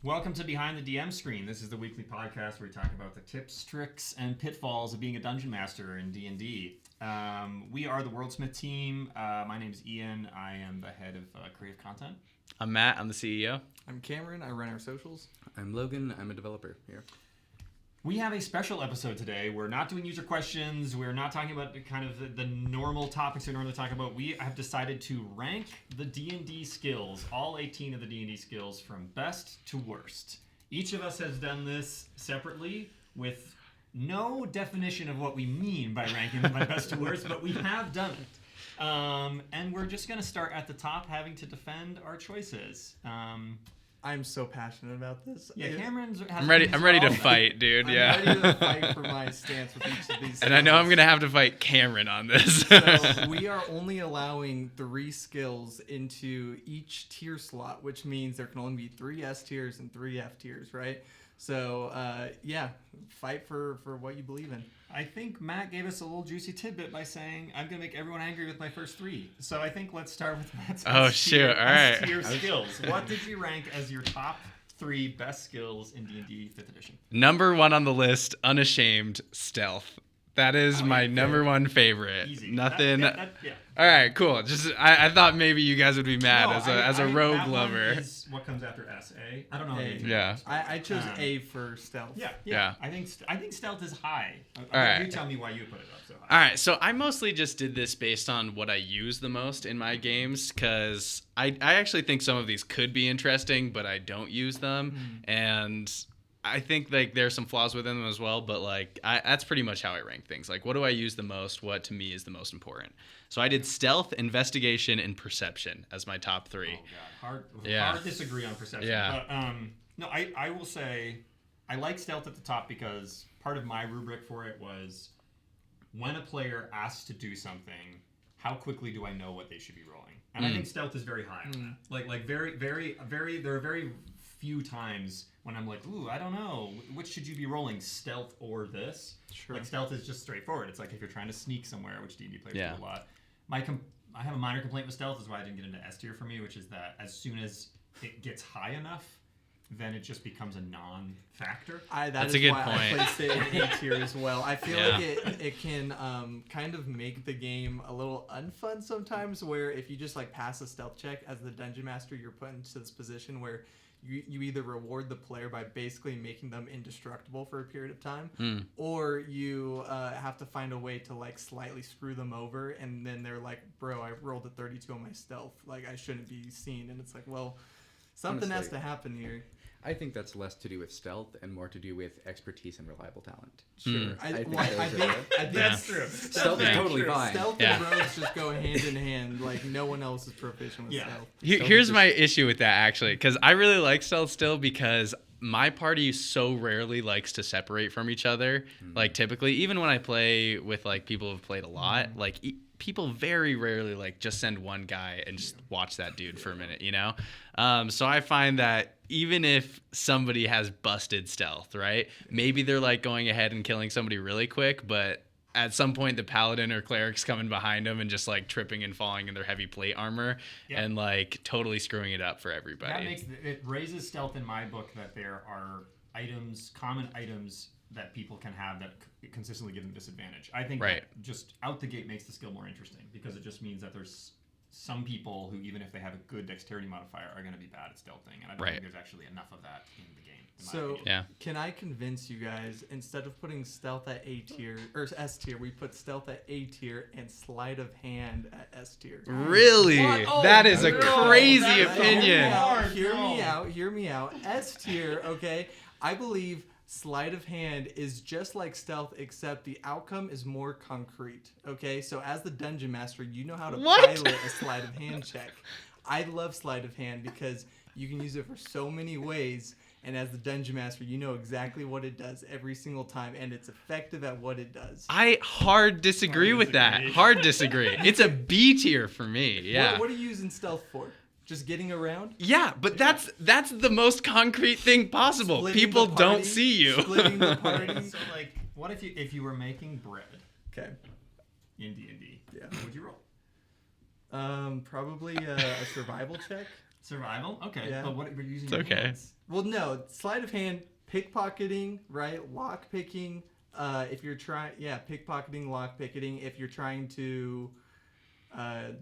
Welcome to Behind the DM Screen. This is the weekly podcast where we talk about the tips, tricks, and pitfalls of being a dungeon master in D&D. We are the WorldSmith team. My name is Ian. I am the head of creative content. I'm Matt. I'm the CEO. I'm Cameron. I run our socials. I'm Logan. I'm a developer here. We have a special episode today. We're not doing user questions. We're not talking about kind of the normal topics we normally talk about. We have decided to rank the D&D skills, all 18 of the D&D skills, from best to worst. Each of us has done this separately with no definition of what we mean by ranking them by best to worst, but we have done it. And we're just going to start at the top, having to defend our choices. I'm so passionate about this. Yeah, Cameron's. I'm ready to fight, dude. I'm Yeah. ready to fight for my stance with each of these. And I know I'm gonna have to fight Cameron on this. So we are only allowing 3 skills into each tier slot, which means there can only be 3 S tiers and 3 F tiers, right? So fight for what you believe in. I think Matt gave us a little juicy tidbit by saying, I'm going to make everyone angry with my first 3. So I think let's start with Matt's tier skills. What did you rank as your top 3 best skills in D&D 5th edition? Number 1 on the list, unashamed stealth. That is my number 1 favorite. Easy. Nothing. Yeah. All right, cool. Just I thought maybe you guys would be mad as a rogue that lover. One is what comes after S, A? I don't know. Yeah. I chose A for stealth. Yeah. I think stealth is high. All right. You tell me why you put it up so high. All right, so I mostly just did this based on what I use the most in my games, because I actually think some of these could be interesting, but I don't use them, and I think like there's some flaws within them as well, but like that's pretty much how I rank things. Like, what do I use the most? What to me is the most important? So I did stealth, investigation, and perception as my top 3. Oh god, hard to disagree on perception. Yeah. But no, I will say I like stealth at the top because part of my rubric for it was when a player asks to do something, how quickly do I know what they should be rolling? And I think stealth is very high on that. Like very, very, very. There are very few times when I'm like, ooh, I don't know, which should you be rolling, stealth or this? Sure. Like stealth is just straightforward. It's like if you're trying to sneak somewhere, which D&D players do a lot. I have a minor complaint with stealth, is why I didn't get into S tier for me, which is that as soon as it gets high enough, then it just becomes a non-factor. That's a good point. I placed it in A tier as well. I feel like it can kind of make the game a little unfun sometimes, where if you just like pass a stealth check as the dungeon master, you're put into this position where you either reward the player by basically making them indestructible for a period of time, or you have to find a way to like slightly screw them over, and then they're like, bro, I rolled a 32 on my stealth, like I shouldn't be seen. And it's like, well, something has to happen here. I think that's less to do with stealth and more to do with expertise and reliable talent. Sure. I think That's true. Stealth is totally fine. Stealth and rogues just go hand in hand. Like, no one else is proficient with stealth. Here's my issue with that, actually, because I really like stealth still, because my party so rarely likes to separate from each other. Like, typically, even when I play with like people who've played a lot, like people very rarely like just send one guy and just watch that dude for a minute, you know? So I find that even if somebody has busted stealth, right? Maybe they're like going ahead and killing somebody really quick, but at some point the paladin or cleric's coming behind them and just like tripping and falling in their heavy plate armor and like totally screwing it up for everybody. It raises stealth in my book that there are common items that people can have that consistently give them disadvantage. I think that just out the gate makes the skill more interesting, because it just means that there's some people who, even if they have a good dexterity modifier, are going to be bad at stealthing, and I don't think there's actually enough of that in the game. So can I convince you guys, instead of putting stealth at A tier or S tier, we put stealth at A tier and sleight of hand at S tier? Really? That is a crazy opinion. Hear me out. S tier, okay? I believe sleight of hand is just like stealth, except the outcome is more concrete. Okay, so as the dungeon master, you know how to pilot a sleight of hand check. I love sleight of hand because you can use it for so many ways, and as the dungeon master, you know exactly what it does every single time, and it's effective at what it does. I hard disagree with that. Hard disagree. It's a B tier for me. Yeah. What are you using stealth for? Just getting around? Yeah, but that's the most concrete thing possible. Splitting People the party, don't see you. Splitting the party. So, like, what if you were making bread? Okay. In D&D? Yeah. What would you roll? Probably a survival check. Survival? Okay. Yeah. But what we're using It's your okay. hands. Well, no, sleight of hand, pickpocketing, right? Lock picking. If you're trying, pickpocketing, lock picketing. If you're trying to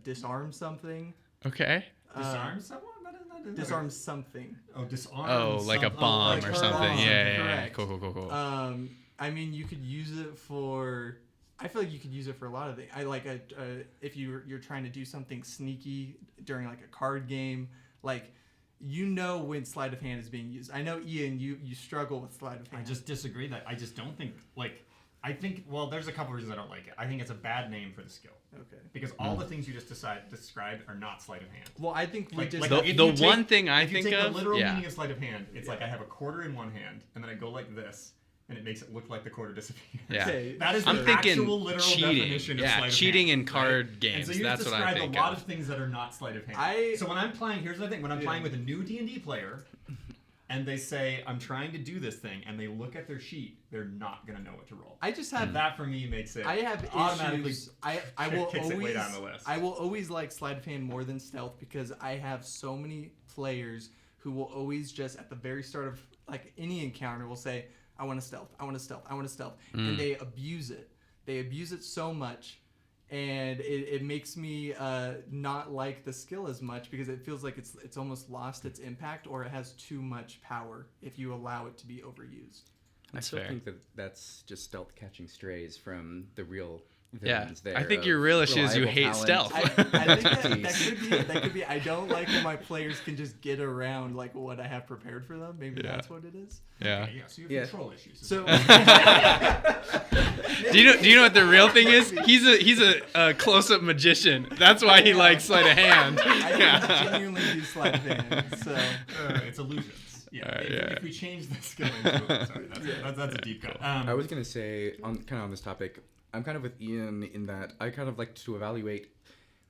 disarm something. Okay. Disarm someone? What is that? Disarm something. Oh, disarm. Oh, like a something. bomb like or her something. bomb, Yeah. correct. Cool. I mean, you could use it for. I feel like you could use it for a lot of things. I like if you're trying to do something sneaky during like a card game, like when sleight of hand is being used. I know Ian, you struggle with sleight of hand. I just disagree that I just don't think I think there's a couple reasons I don't like it. I think it's a bad name for the skill. Okay. Because all the things you just described are not sleight of hand. Well, I think we just if the you take- one thing I if think you take of, the literal yeah. meaning of sleight of hand, it's like I have a quarter in one hand and then I go like this and it makes it look like the quarter disappears. Yeah. Okay. That is I'm the thinking actual literal cheating. definition of Yeah, sleight of cheating hand, in card right? games. And so you That's just what I described think a lot of. of things that are not sleight of hand. So when I'm playing, here's the thing: when I'm playing with a new D&D player, and they say I'm trying to do this thing, and they look at their sheet, they're not gonna know what to roll. I just have That for me makes it. I have automatically issues. I will kicks it way always down the list. I will always like sleight of hand more than stealth because I have so many players who will always just at the very start of like any encounter will say, I want to stealth, I want to stealth, I want to stealth. And they abuse it. They abuse it so much and it makes me not like the skill as much because it feels like it's almost lost its impact or it has too much power if you allow it to be overused. I That's still fair. think that that's just stealth catching strays from the real Yeah, villains there. I think of your real issue is you reliable hate talent. stealth. I think that could be. I don't like when my players can just get around like what I have prepared for them. Maybe Yeah. that's what it is. Yeah. Okay, so you have control issues. So Do you know what the real thing is? He's a close-up magician. That's why he likes sleight of hand. I Yeah. can genuinely do sleight of hand. So It's illusions. Yeah. Alright, If we change the skill into it, sorry, that's a deep cut. I was gonna say on this topic, I'm kind of with Ian in that I kind of like to evaluate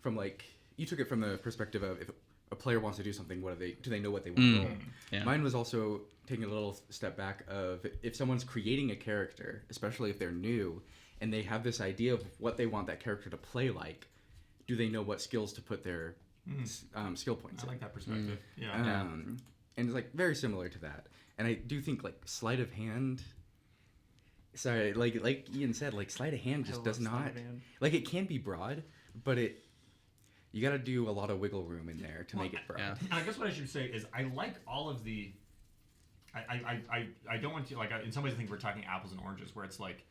from like you took it from the perspective of if a player wants to do something, do they know what they want to roll? Yeah. Mine was also taking a little step back of if someone's creating a character, especially if they're new, and they have this idea of what they want that character to play like, do they know what skills to put their skill points I in? like that perspective. Yeah. And it's like very similar to that. And I do think like sleight of hand. Sorry, like Ian said, like sleight of hand just I does love sleight not of hand. like it can be broad, but you got to do a lot of wiggle room in there to make it broad. Yeah. I guess what I should say is I like all of the. I don't want to like in some ways I think we're talking apples and oranges where it's like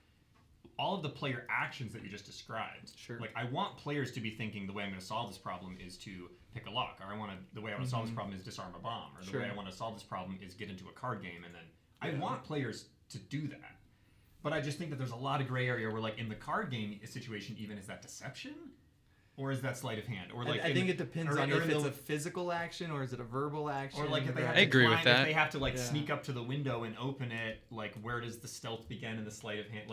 all of the player actions that you just described. Sure. Like I want players to be thinking the way I'm going to solve this problem is to pick a lock, or the way I want to solve this problem is disarm a bomb, or the Sure. way I want to solve this problem is get into a card game, and then I want players to do that. But I just think that there's a lot of gray area where like in the card game situation, even is that deception? Or is that sleight of hand? Or like I think it depends on or if in it's the- a physical action or is it a verbal action. or like if they have I to agree with climb, that. if they have to like Yeah. sneak up to the window and open it, like where does the stealth begin and the sleight of hand?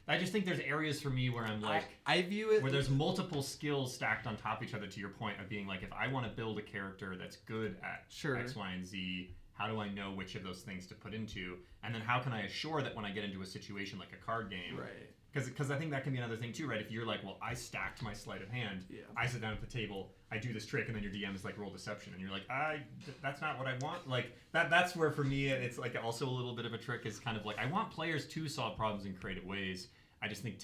I just think there's areas for me where I'm like I view it where there's multiple skills stacked on top of each other. To your point of being like, if I want to build a character that's good at Sure. X, Y, and Z, how do I know which of those things to put into? And then how can I assure that when I get into a situation like a card game, right. Because I think that can be another thing too, right? If you're like, well, I stacked my sleight of hand, Yeah. I sit down at the table, I do this trick, and then your DM is like, roll deception, and you're like, that's not what I want. Like that's where for me it's like also a little bit of a trick is kind of like I want players to solve problems in creative ways. I just think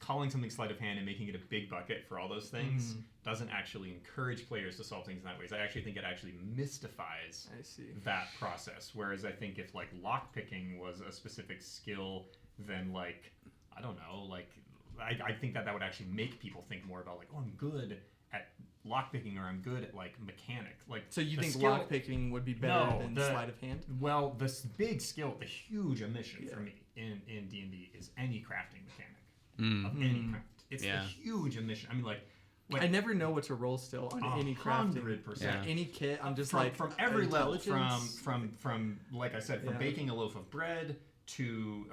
calling something sleight of hand and making it a big bucket for all those things doesn't actually encourage players to solve things in that way. I actually think it actually mystifies I see. that process. Whereas I think if like lock picking was a specific skill, then like I don't know, like I think that would actually make people think more about like, oh, I'm good at lock picking or I'm good at like mechanic. Like So you the think skill- lock picking would be better than sleight of hand? Well, this big skill, the huge omission for me in D&D is any crafting mechanic of any kind. It's a huge omission. I mean, like I never know what to roll still on any crafting. 100%. Yeah. Any kit, I'm just from every level, intelligence. from like I said, from baking a loaf of bread to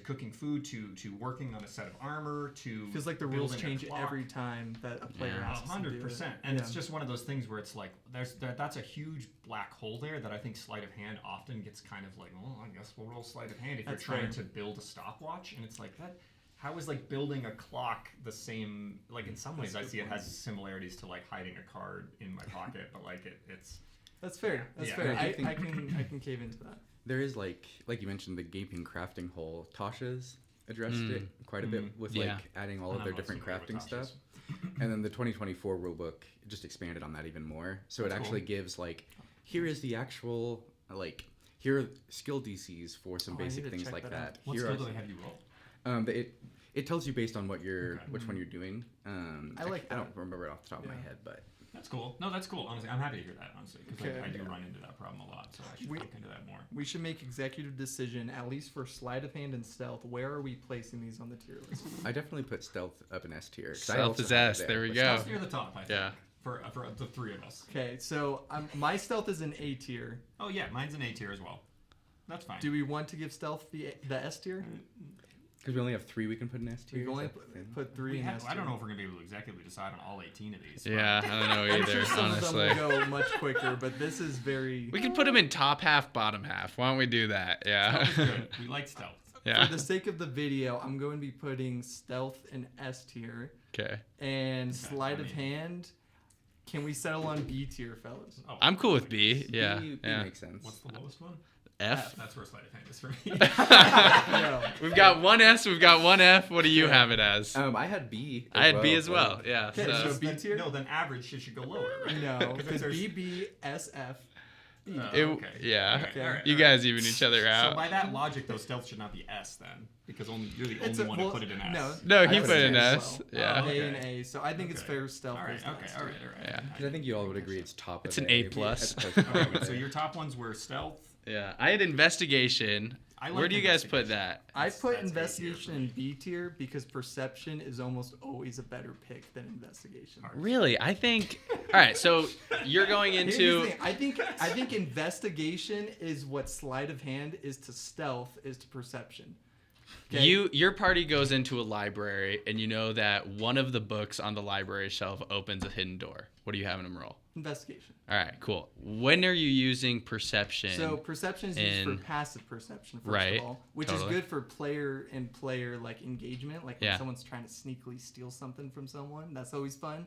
cooking food to working on a set of armor to Feels like the rules building a change clock. every time that a player asks to do it. 100%. And it's just one of those things where it's like that's a huge black hole there that I think sleight of hand often gets kind of like, well, I guess we'll roll sleight of hand if That's you're trying fair. to build a stopwatch, and it's like that. how is like building a clock the same? Like in some ways, I see it has similarities to like hiding a card in my pocket, but like it's. That's fair. That's Yeah. fair. I I think- can cave into that. There is like you mentioned, the gaping crafting hole. Tasha's addressed it quite a bit with Yeah. like adding all I'm of not their most different familiar with crafting stuff. Tasha's. And then the 2024 rulebook just expanded on that even more. So it That's actually cool. gives like, here is the actual like, here are skill DCs for some Oh, I need basic to things check like that that. out. What Here skill are do they some- have you roll? It tells you based on what you're Okay. which one you're doing. I like I that. don't remember it off the top of my Yeah. head, but That's cool. No, that's cool. Honestly, I'm happy to hear that. Honestly, because Okay. I do run into that problem a lot, so I should We- look into that more. We should make executive decision, at least for sleight of hand and stealth. Where are we placing these on the tier list? I definitely put stealth up in S tier. 'Cause I Stealth also is have it S, there we but go. Stealth's near the top, I think. Yeah. For the three of us. Okay, so my stealth is an A tier. Oh yeah, mine's an A tier as well. That's fine. Do we want to give stealth the S tier? Because we only have 3 we can put in S tier. We've is only that the thing? put 3 We in have, S tier. I don't know if we're gonna be able to executively decide on all 18 of these. Yeah, I don't know I'm either, sure some honestly. of them will go much quicker, but this is very. We can put them in top half, bottom half. Why don't we do that? Yeah. Stealth is good. We like stealth. Yeah. For the sake of the video, I'm going to be putting stealth in S tier Okay. and sleight I of mean- hand. Can we settle on B tier, fellas? Oh, I'm cool with B. Yeah. B Yeah. makes sense. What's the lowest one? F. That's where sleight of hand is for me. No. We've got one S. We've got one F. What do you have it as? I had B. I had B as well. Yeah. Okay, So. so B tier? No, then average should go lower, right? No, because there's- BB, SF, B. Oh, It- okay. yeah. Okay. all right, You all right. guys even each other So out. by that logic, though, stealth should not be S then, because you're the It's only a- one well, who put it in S. no. No, he I put would it in say as S. well. Yeah. Oh, A okay. and A, so I think it's Okay. fair stealth. All right, is the okay, S all tier. right, all right. Yeah. Because I think you all would agree it's top. It's of an A plus. as opposed to All right, top wait, of so A. your top ones were stealth. Yeah. I had investigation. I like Where do you guys put investigation. that? I That's- put that's A tier investigation for in me. B tier because perception is almost always a better pick than investigation. Really? I think. All right. So you're going Here's into. the thing, I think investigation is what sleight of hand is to stealth is to perception. Okay? Your party goes into a library and you know that one of the books on the library shelf opens a hidden door. What are you having them roll? Investigation. All right, cool. When are you using perception? So perception is used in- for passive perception, first Right, of all, which totally. is good for player and player like engagement, like when Yeah. someone's trying to sneakily steal something from someone. That's always fun.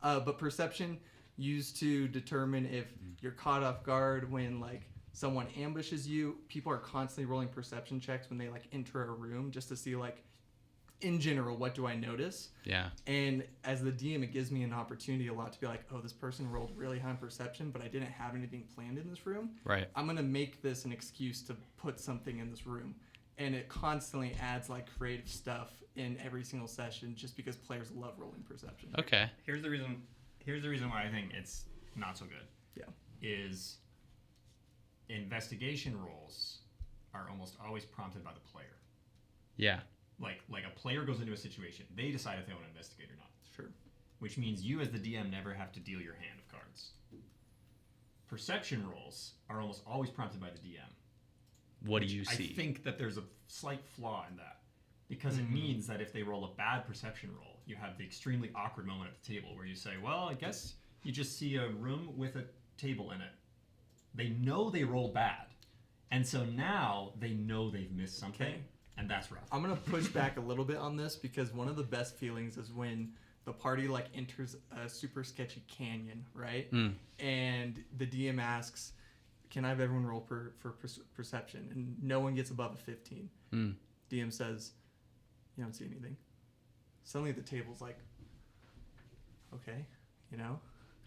But perception used to determine if you're caught off guard when like someone ambushes you. People are constantly rolling perception checks when they like enter a room just to see like in general what do I notice. yeah. And as the DM, it gives me an opportunity a lot to be like, oh, this person rolled really high on perception, but I didn't have anything planned in this room. Right. I'm going to make this an excuse to put something in this room. And it constantly adds like creative stuff in every single session just because players love rolling perception. Okay. Here's the reason why I think it's not so good. Yeah. Is investigation rolls are almost always prompted by the player. Yeah. Like a player goes into a situation, they decide if they want to investigate or not, Sure. which means you as the DM never have to deal your hand of cards. Perception rolls are almost always prompted by the DM. What do which you see? I think that there's a slight flaw in that because it means that if they roll a bad perception roll, you have the extremely awkward moment at the table where you say, well, I guess you just see a room with a table in it. They know they rolled bad. And so now they know they've missed something, Okay. and that's rough. I'm going to push back a little bit on this because one of the best feelings is when the party like enters a super sketchy canyon, right? Mm. And the DM asks, can I have everyone roll for perception? And no one gets above a 15. Mm. DM says, you don't see anything. Suddenly the table's like, okay, you know?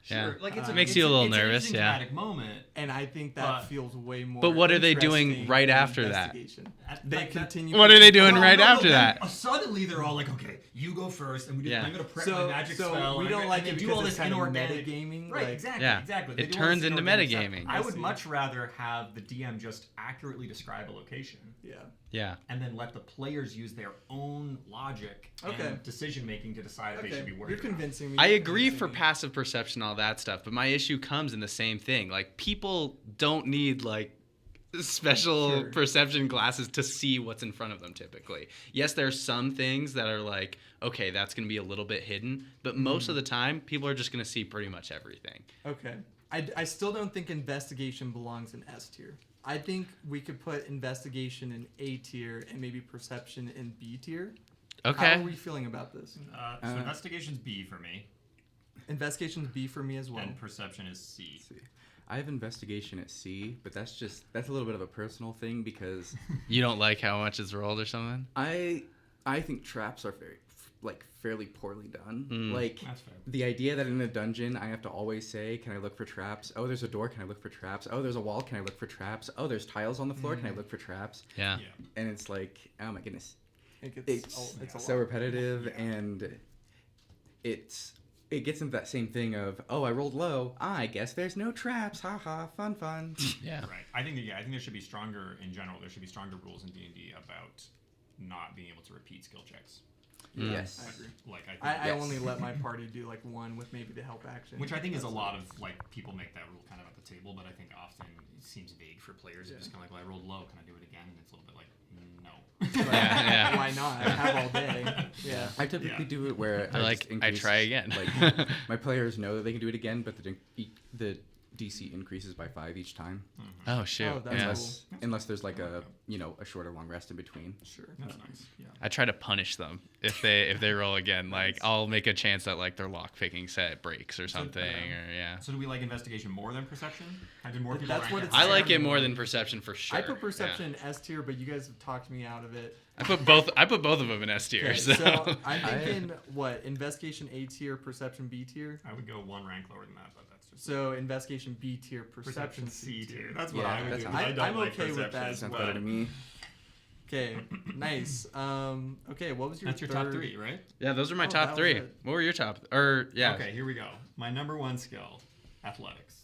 Yeah. Like it's Makes you a little it's an nervous, interesting yeah. dramatic moment. And I think that But- feels way more. But what are they doing interesting right than after that? investigation. At- They like that- continue. What are they doing No, right no, after then, that? Suddenly they're all like, okay, you go first, and we do, Yeah. I'm gonna prep So, my magic so spell. we and don't I- like and it they do because all it's this kind of inorganic metagaming. Right, like, exactly, Yeah. exactly. It They do all this turns into inorganic stuff. metagaming. I would see. much rather have the DM just accurately describe a location Yeah. Yeah. and then let the players use their own logic Okay. and decision making to decide if they should be Okay. worried. You're or not. convincing me. I You're agree for convincing me. passive perception, all that stuff, but my issue comes in the same thing. Like, people don't need, like, special Sure. perception glasses to see what's in front of them typically. Yes, there's some things that are like, okay, that's going to be a little bit hidden, but most of the time, people are just going to see pretty much everything. Okay. I still don't think investigation belongs in S tier. I think we could put investigation in A tier and maybe perception in B tier. Okay. How are we feeling about this? So investigation's B for me, Investigation's B for me as well. and perception is C. I have investigation at C, but that's a little bit of a personal thing because You don't like how much it's rolled or something? I think traps are fairly poorly done. Like That's fair. the idea that in a dungeon I have to always say, can I look for traps? Oh, there's a door, can I look for traps? Oh, there's a wall, can I look for traps? Oh, there's tiles on the floor, can I look for traps? Yeah. Yeah. And it's like, oh my goodness. It's a so lot. repetitive and it gets into that same thing of, oh, I rolled low. I guess there's no traps. Haha, fun. Yeah. Right. I think there should be stronger in general. There should be stronger rules in D&D about not being able to repeat skill checks. Yes. I agree. Like I, think I that's- only let my party do like one with maybe the help action. which I think is a That's lot of like people make that rule kind of at the table, but I think often it seems vague for players. It's just kind of like, well, I rolled low. Can I do it again? And it's a little bit like, no. Yeah. Why not? I have all day. Yeah. I typically do it where I try again. Like my players know that they can do it again, but the DC increases by 5 each time, Oh shoot. Oh, that's Yeah. cool. unless there's like a shorter long rest in between. Sure. That's nice. Yeah. I try to punish them if they roll again. Like I'll make a chance that like their lock picking set breaks or something or yeah. So do we like investigation more than perception? Did more people That's rank what it it's- I higher? like it more than perception for sure. I put perception Yeah. in S tier, but you guys have talked me out of it. I put both of them in S tier. Okay, So, so I'm thinking what? Investigation A tier, perception B tier. I would go one rank lower than that, but that's just So investigation B tier, perception C tier. That's what Yeah, I would that's do. fine. I don't I'm like okay with perception. that as Sounds well. better to me. Okay, nice. Okay, what was your That's your top third- 3, right? yeah, those are my Oh, top that was 3. it. What were your top? Or yeah. Okay, here we go. My number 1 skill, athletics.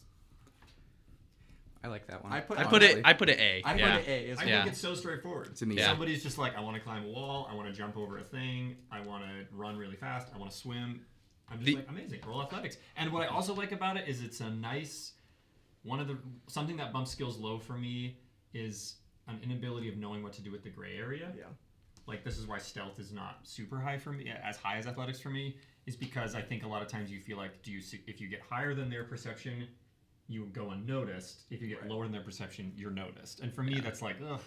I like that one. I put I put honestly, it A. I yeah. put it A as I well. Yeah. think it's so straightforward. It's in the Yeah. Somebody's just like, I want to climb a wall, I want to jump over a thing, I want to run really fast, I want to swim. I'm just like, amazing, roll athletics. And what I also like about it is it's a nice, something that bumps skills low for me is an inability of knowing what to do with the gray area. Yeah. Like this is why stealth is not super high for me, as high as athletics for me, is because I think a lot of times you feel like, if you get higher than their perception, you go unnoticed. If you get lower than their perception, you're noticed. And for me, that's like, ugh.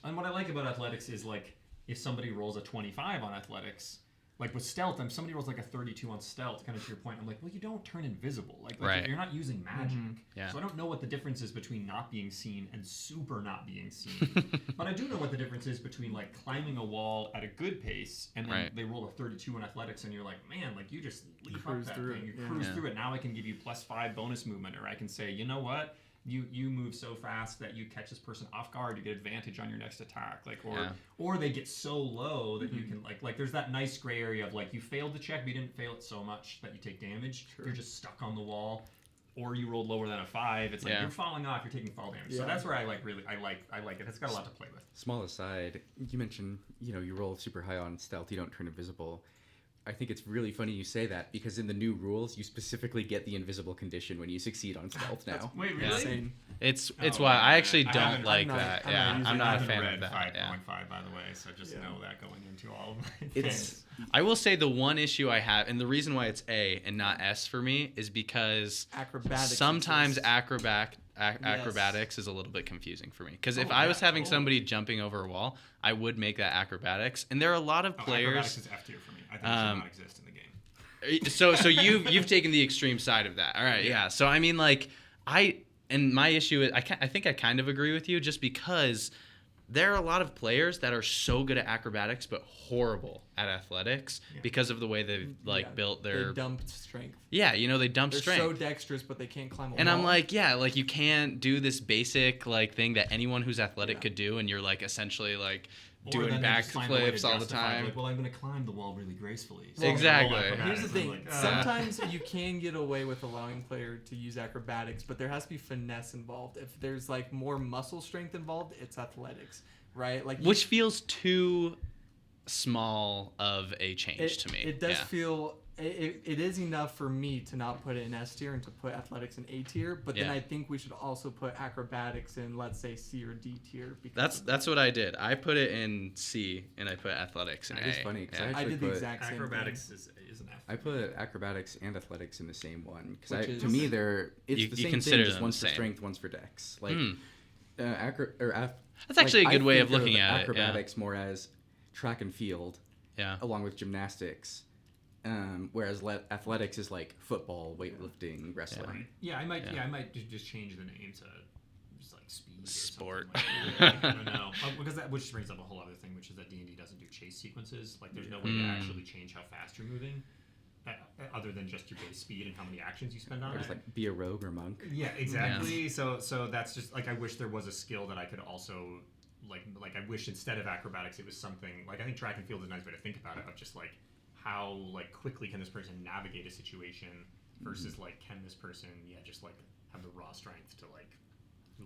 And what I like about athletics is like, if somebody rolls a 25 on athletics, like with stealth, somebody rolls like a 32 on stealth, kind of to your point. I'm like, well, you don't turn invisible. Like Right. you're not using magic. Yeah. So I don't know what the difference is between not being seen and super not being seen. But I do know what the difference is between like climbing a wall at a good pace and then Right. they roll a 32 in athletics and you're like, man, like you just leap up cruise that through thing. it, You yeah. cruise Yeah. through it. Now I can give you +5 bonus movement, or I can say, you know what? You move so fast that you catch this person off guard. You get advantage on your next attack, like or they get so low that you can like there's that nice gray area of like you failed the check, but you didn't fail it so much that you take damage. Sure. You're just stuck on the wall, or you rolled lower than a 5. It's like Yeah. you're falling off. You're taking fall damage. So Yeah. that's where I like it. It's got a lot to play with. Small aside, you mentioned, you roll super high on stealth, you don't turn invisible. I think it's really funny you say that because in the new rules, you specifically get the invisible condition when you succeed on stealth now. Wait, really? Insane. It's Oh, why I man. actually I don't haven't- like I'm not- that. I'm Yeah, not using I'm not I a haven't fan read of that. 5.5 Yeah. by the way, so just Yeah. know that going into all of my It's things. I will say the one issue I have, and the reason why it's A and not S for me, is because Acrobatics. sometimes exists. acrobatics is a little bit confusing for me. Because if Oh, I yeah, was having totally. somebody jumping over a wall, I would make that acrobatics. And there are a lot of Acrobatics players. is F tier for me. I think it should not exist in the game. So you've taken the extreme side of that. All right, yeah. So I mean, like my issue is I think I kind of agree with you just because there are a lot of players that are so good at acrobatics but horrible at athletics because of the way they've built their They dumped strength. they dump They're strength. so dexterous, but they can't climb a And wall. I'm like, yeah, like you can't do this basic like thing that anyone who's athletic Yeah. could do, and you're like essentially like Or doing then they just find a way to backflips all the justify, time. Like, well, I'm going to climb the wall really gracefully. Well, Exactly. I'm gonna roll Here's the thing. acrobatics. I'm like, Sometimes you can get away with allowing player to use acrobatics, but there has to be finesse involved. If there's like more muscle strength involved, it's athletics, right? Like Which feels too small of a change to me. It does Yeah. feel. It is enough for me to not put it in S tier and to put athletics in A tier, but then Yeah. I think we should also put acrobatics in, let's say, C or D tier. Because That's what I did. I put it in C and I put athletics in A. It's funny because Yeah. I I actually did the put exact same acrobatics thing. is an F. I put acrobatics and athletics in the same one Which because is- to me it's You- the you same consider thing. Just them one's the for same. strength, one's for dex. Like Hmm. That's actually a good way of think looking at it, yeah. acrobatics more as track and field, Yeah. along with gymnastics. Whereas athletics is like football, weightlifting, wrestling. Right. Yeah, I might just change the name to just like speed. Or Sport. something like that. I don't know, because which brings up a whole other thing, which is that D&D doesn't do chase sequences. Like, there's no way to actually change how fast you're moving, other than just your base speed and how many actions you spend on Or it. just like be a rogue or monk. Yeah, exactly. So that's just like, I wish there was a skill that I could also like I wish instead of acrobatics it was something like, I think track and field is a nice way to think about it, of just like how like quickly can this person navigate a situation versus like, can this person just like have the raw strength to like,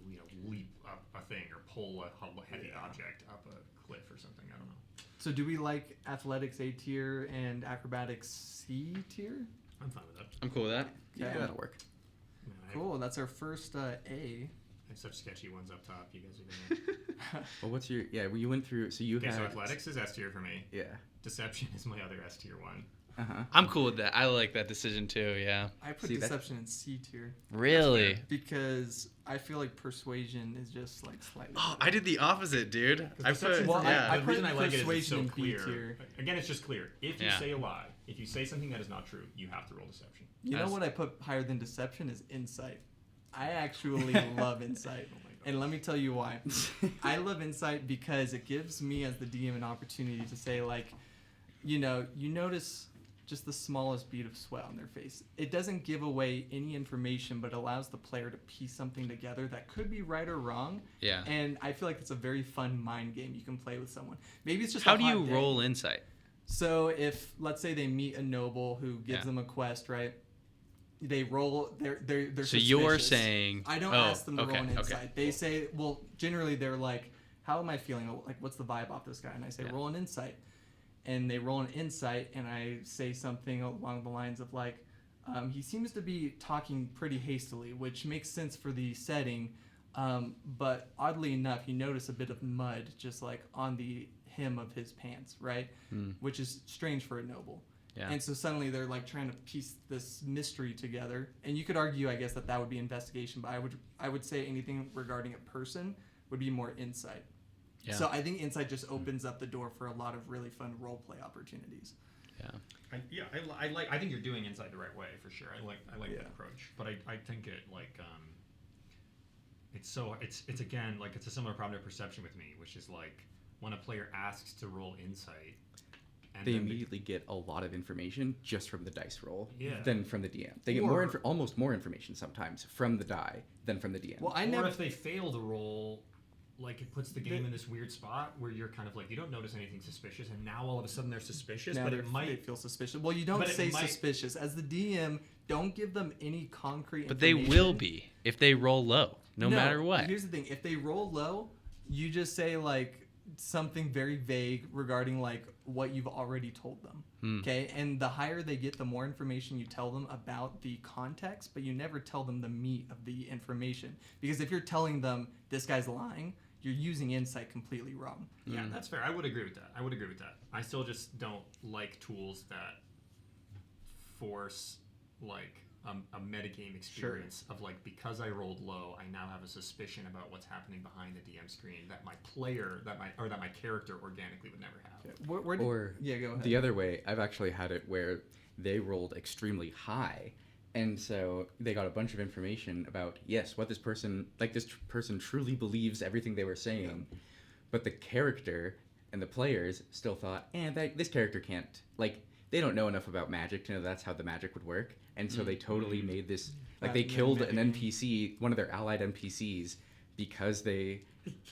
you know, leap up a thing or pull a heavy object up a cliff or something. I don't know. So do we like athletics A tier and acrobatics C tier? I'm fine with that. I'm cool with that. Yeah, Okay. that'll work. Man, Cool. That's our first A. I have such sketchy ones up top. You guys are gonna. Well, what's your you went through so you Okay, had so athletics is S tier for me. Yeah. Deception is my other S tier one. I'm cool with that. I like that decision too. Yeah. I put See, that- deception in C tier Really? because I feel like persuasion is just like slightly. Oh, better. I did the opposite, dude. I put Well, I the put reason I like it is it's persuasion so in B clear. tier. Again, it's just clear. If you Yeah. say a lie, if you say something that is not true, you have to roll deception. You know That's- what I put higher than deception is insight. I actually love insight. Oh my God. And let me tell you why. I love insight because it gives me as the DM an opportunity to say, like, you notice just the smallest bead of sweat on their face. It doesn't give away any information, but allows the player to piece something together that could be right or wrong. Yeah. And I feel like it's a very fun mind game you can play with someone. Maybe it's just How a do hot you day. roll insight? So if, let's say, they meet a noble who gives Yeah. them a quest, right? They roll. They're So you're suspicious. saying I don't oh, ask them to okay, roll an insight. okay. They say, well, generally they're like, how am I feeling? Like, what's the vibe off this guy? And I say, Yeah. roll an insight. And they roll an insight, and I say something along the lines of like, he seems to be talking pretty hastily, which makes sense for the setting. But oddly enough, you notice a bit of mud just like on the hem of his pants, right? Which is strange for a noble. Yeah. And so suddenly they're like trying to piece this mystery together. And you could argue, I guess, that would be investigation, but I would say anything regarding a person would be more insight. Yeah. So I think insight just opens up the door for a lot of really fun role play opportunities. Yeah. I think you're doing insight the right way for sure. I like Yeah. that approach, but I think it like it's again like it's a similar problem to perception with me, which is like when a player asks to roll insight, and They then immediately get a lot of information just from the dice roll Yeah. than from the DM. They get almost more information sometimes from the die than from the DM. Well, I or never. if they fail to roll, like it puts the game in this weird spot where you're kind of like, you don't notice anything suspicious, and now all of a sudden they're suspicious, Now but they it might. feel suspicious. Well, you don't but it say might- suspicious. As the DM, don't give them any concrete But they information. will be if they roll low, no matter what. Here's the thing. If they roll low, you just say like something very vague regarding like what you've already told them. Okay? And the higher they get, the more information you tell them about the context, but you never tell them the meat of the information. Because if you're telling them this guy's lying, you're using insight completely wrong. Yeah, that's fair. I would agree with that. I still just don't like tools that force like a metagame experience of like, because I rolled low, I now have a suspicion about what's happening behind the DM screen that my character organically would never have. Yeah, go ahead. The other way, I've actually had it where they rolled extremely high, and so they got a bunch of information about what this person truly believes everything they were saying, but the character and the players still thought, this character can't, like, they don't know enough about magic to know that's how the magic would work, and so they totally made this, like, they killed an NPC, one of their allied NPCs, because they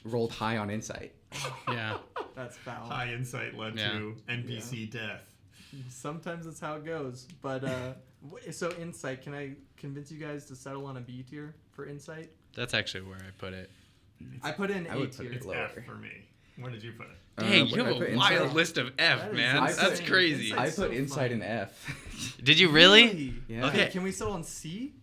rolled high on insight. Yeah. That's foul. High insight led Yeah. to NPC death. Sometimes that's how it goes. But so insight, can I convince you guys to settle on a B tier for insight? That's actually where I put it. I put in I A would put tier. it It's lower. F for me. Where did you put it? Dang, you I have put a wild insight- list of F, That is man. insane. That's crazy. Insight- I It's so put insight fun. in F. Did you really? Yeah. Okay. Can we settle on C?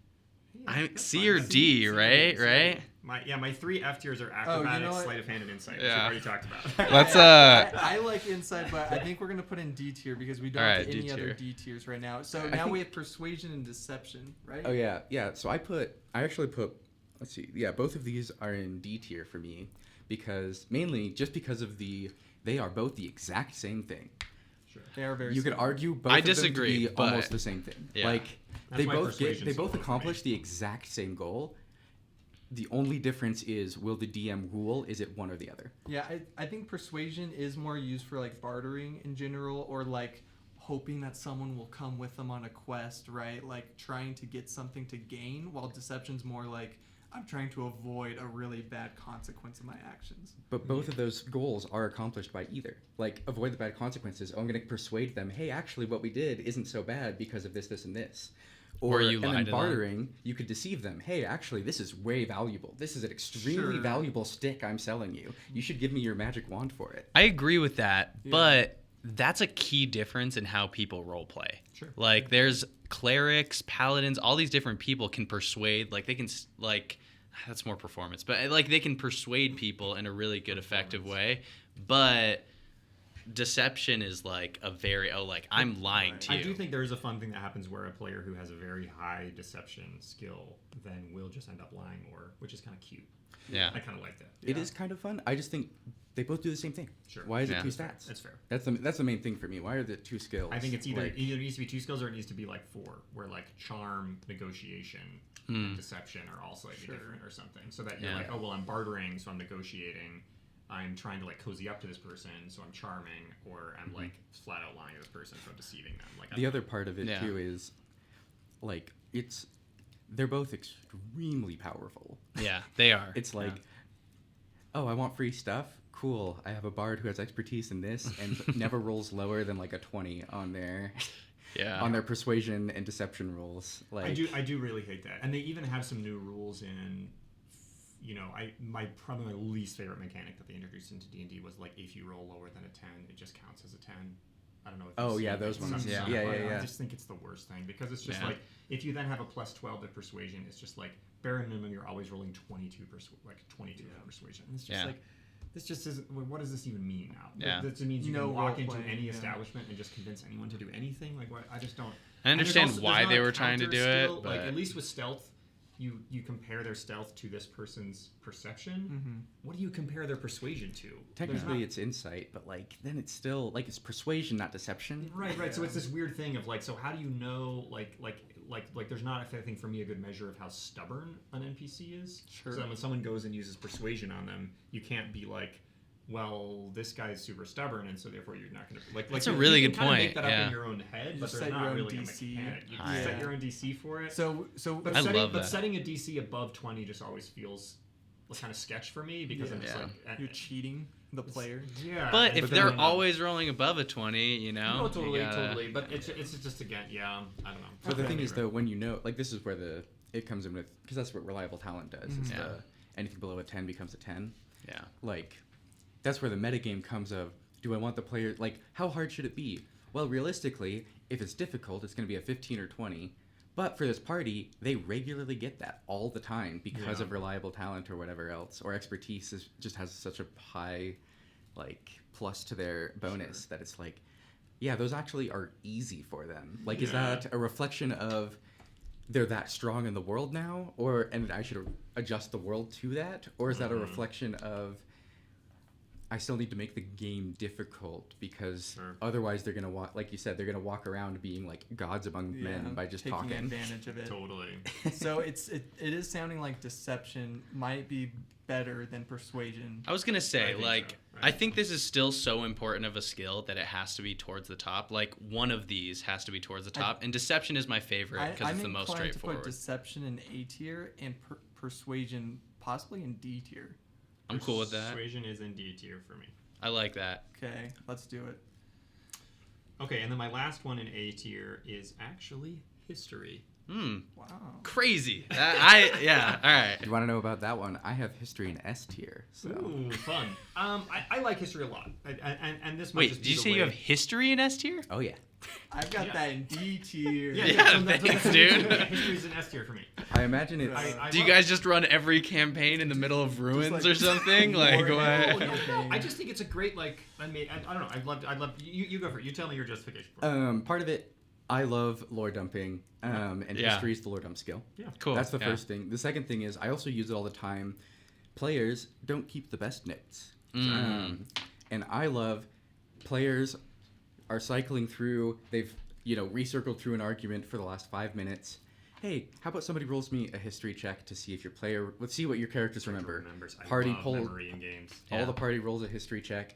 That's C fine. or D, right? C. Right? My 3 F tiers are you acrobatics, know what? sleight of hand, and insight, which Yeah. we've already talked about. Let's I like insight, but I think we're gonna put in D tier because we don't Alright, have any D other tier. D tiers right now. So I now think- we have persuasion and deception, right? Oh yeah. So I actually put, let's see, yeah, both of these are in D tier for me, because mainly just because of they are both the exact same thing. Sure. They are very. You could similar. argue both I of them to disagree, be but- almost the same thing. Yeah. Like That's why they persuasion's both similar for me. accomplish the exact same goal. The only difference is, will the DM rule? Is it one or the other? Yeah, I think persuasion is more used for like bartering in general, or like hoping that someone will come with them on a quest, right? Like trying to get something to gain, while deception's more like I'm trying to avoid a really bad consequence of my actions. But both of those goals are accomplished by either. Like, avoid the bad consequences. Oh, I'm going to persuade them, hey, actually, what we did isn't so bad because of this, this, and this. Or you and lie then to them. bartering, you could deceive them. Hey, actually, this is way valuable. This is an extremely Sure. valuable stick I'm selling you. You should give me your magic wand for it. I agree with that, Yeah. but that's a key difference in how people role play. Sure. Like there's clerics, paladins, all these different people can persuade. Like they can like that's more performance, but like they can persuade people in a really good, effective way. But deception is like a very I'm lying to you. I do think there is a fun thing that happens where a player who has a very high deception skill then will just end up lying more, which is kind of cute. Yeah. I kind of like that. It is kind of fun. I just think they both do the same thing. Sure. Why is Yeah. it two stats? That's fair. That's the main thing for me. Why are the two skills? I think it's either like, either needs to be 2 skills or it needs to be like 4, where like charm, negotiation, and deception are all slightly different or something. So that you're Yeah. like, oh well, I'm bartering, so I'm negotiating. I'm trying to like cozy up to this person, so I'm charming, or I'm like flat out lying to this person, so I'm deceiving them. Like the other part of it Yeah. too is like they're both extremely powerful. Yeah, they are. It's like, oh, I want free stuff. Cool. I have a bard who has expertise in this and never rolls lower than like a 20 on their on their persuasion and deception rolls. Like I do really hate that. And they even have some new rules in, you know, probably my least favorite mechanic that they introduced into D&D was like if you roll lower than a 10, it just counts as a 10. I don't know if Oh, you've yeah, seen those it. ones. Some- Yeah. some- Yeah, I yeah. just think it's the worst thing because it's just Yeah. like if you then have a plus 12 to persuasion, it's just like bare minimum you're always rolling 22 for persuasion. And it's just Yeah. like this just isn't. What does this even mean now? Yeah. That just means you No can walk into role-playing, any yeah. establishment and just convince anyone to do anything. Like what? I just don't. I And there's understand also- why there's they not a were trying to do counter it, skill. but Like at least with stealth, you compare their stealth to this person's perception. What do you compare their persuasion to? There's technically not- it's insight, but like then it's still like it's persuasion, not deception. right. So it's this weird thing of like, so how do you know like there's not I think for me a good measure of how stubborn an NPC is. Sure. So that when someone goes and uses persuasion on them, you can't be like, well, this guy's super stubborn, and so therefore you're not going to like. That's a you really can good kinda point, Make that up yeah. in your own head, You but just there's set your not own really DC. a mechanic. You Yeah. set your own DC for it. So But I setting, love but that. setting a DC above 20 just always feels kind of sketch for me because I'm just Yeah. like you're cheating the player. yeah. But and- if then they're I'm- always rolling above a 20, you know. no, you totally, gotta- totally. But it's just again, yeah, I don't know. But the Not thing my is, favorite. though, when you know, like this is where it comes in with, because that's what reliable talent does. It's Yeah. anything below a 10 becomes a 10. Yeah. Like, that's where the metagame comes of, do I want the player, like, how hard should it be? Well, realistically, if it's difficult, it's going to be a 15 or 20. But for this party, they regularly get that all the time because Yeah. of reliable talent or whatever else, or expertise just has such a high, like, plus to their bonus that it's like, yeah, those actually are easy for them. Like, is Yeah. that a reflection of they're that strong in the world now, and I should adjust the world to that, or is that a reflection of I still need to make the game difficult because Sure. otherwise they're gonna walk, like you said, they're gonna walk around being like gods among men by just taking talking. advantage of it. Totally. So it is sounding like deception might be better than persuasion. I was gonna say, I think like, so. I think this is still so important of a skill that it has to be towards the top. Like, one of these has to be towards the top, and deception is my favorite because it's the most inclined straightforward. to put deception in A tier and persuasion possibly in D tier. I'm cool with that. Persuasion is in D tier for me. I like that. Okay, let's do it. Okay, and then my last one in A tier is actually history. Wow. Crazy. All right. You want to know about that one? I have history in S tier. So Ooh, fun. I like history a lot, and this might Wait, just did be you the say you way- have history in S tier? oh yeah, I've got Yeah. that in D tier. Yeah, thanks, dude. History's in S tier for me. I imagine it's. I Do you love- guys just run every campaign in the middle of ruins like, or something? Like, more what? than- No, I just think it's a great I don't know. I'd love you go for it. You tell me your justification for it. Part of it, I love lore dumping, and Yeah. history is the lore dump skill. Yeah. Cool. That's the yeah. first thing. The second thing is I also use it all the time. Players don't keep the best notes. And I love players are cycling through. They've recircled through an argument for the last 5 minutes. Hey, how about somebody rolls me a history check to see if your player. Let's see what your characters remember. Party poll. Memory in games. All the party rolls a history check,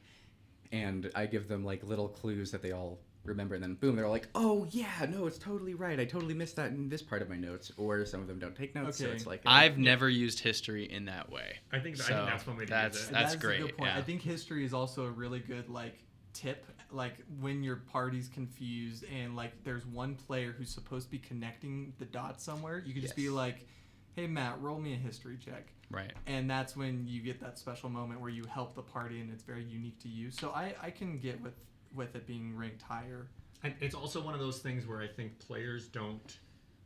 and I give them like little clues that they all remember, and then boom, they're all like, "Oh yeah, no, it's totally right. I totally missed that in this part of my notes." Or some of them don't take notes, so it's like I've never used history in that way. I think that's one way to use it. That's great. A good point. Yeah. I think history is also a really good like tip. Like when your party's confused and like there's one player who's supposed to be connecting the dots somewhere, you could just be like, "Hey Matt, roll me a history check." Right. And that's when you get that special moment where you help the party and it's very unique to you. So I can get with it being ranked higher. And it's also one of those things where I think players don't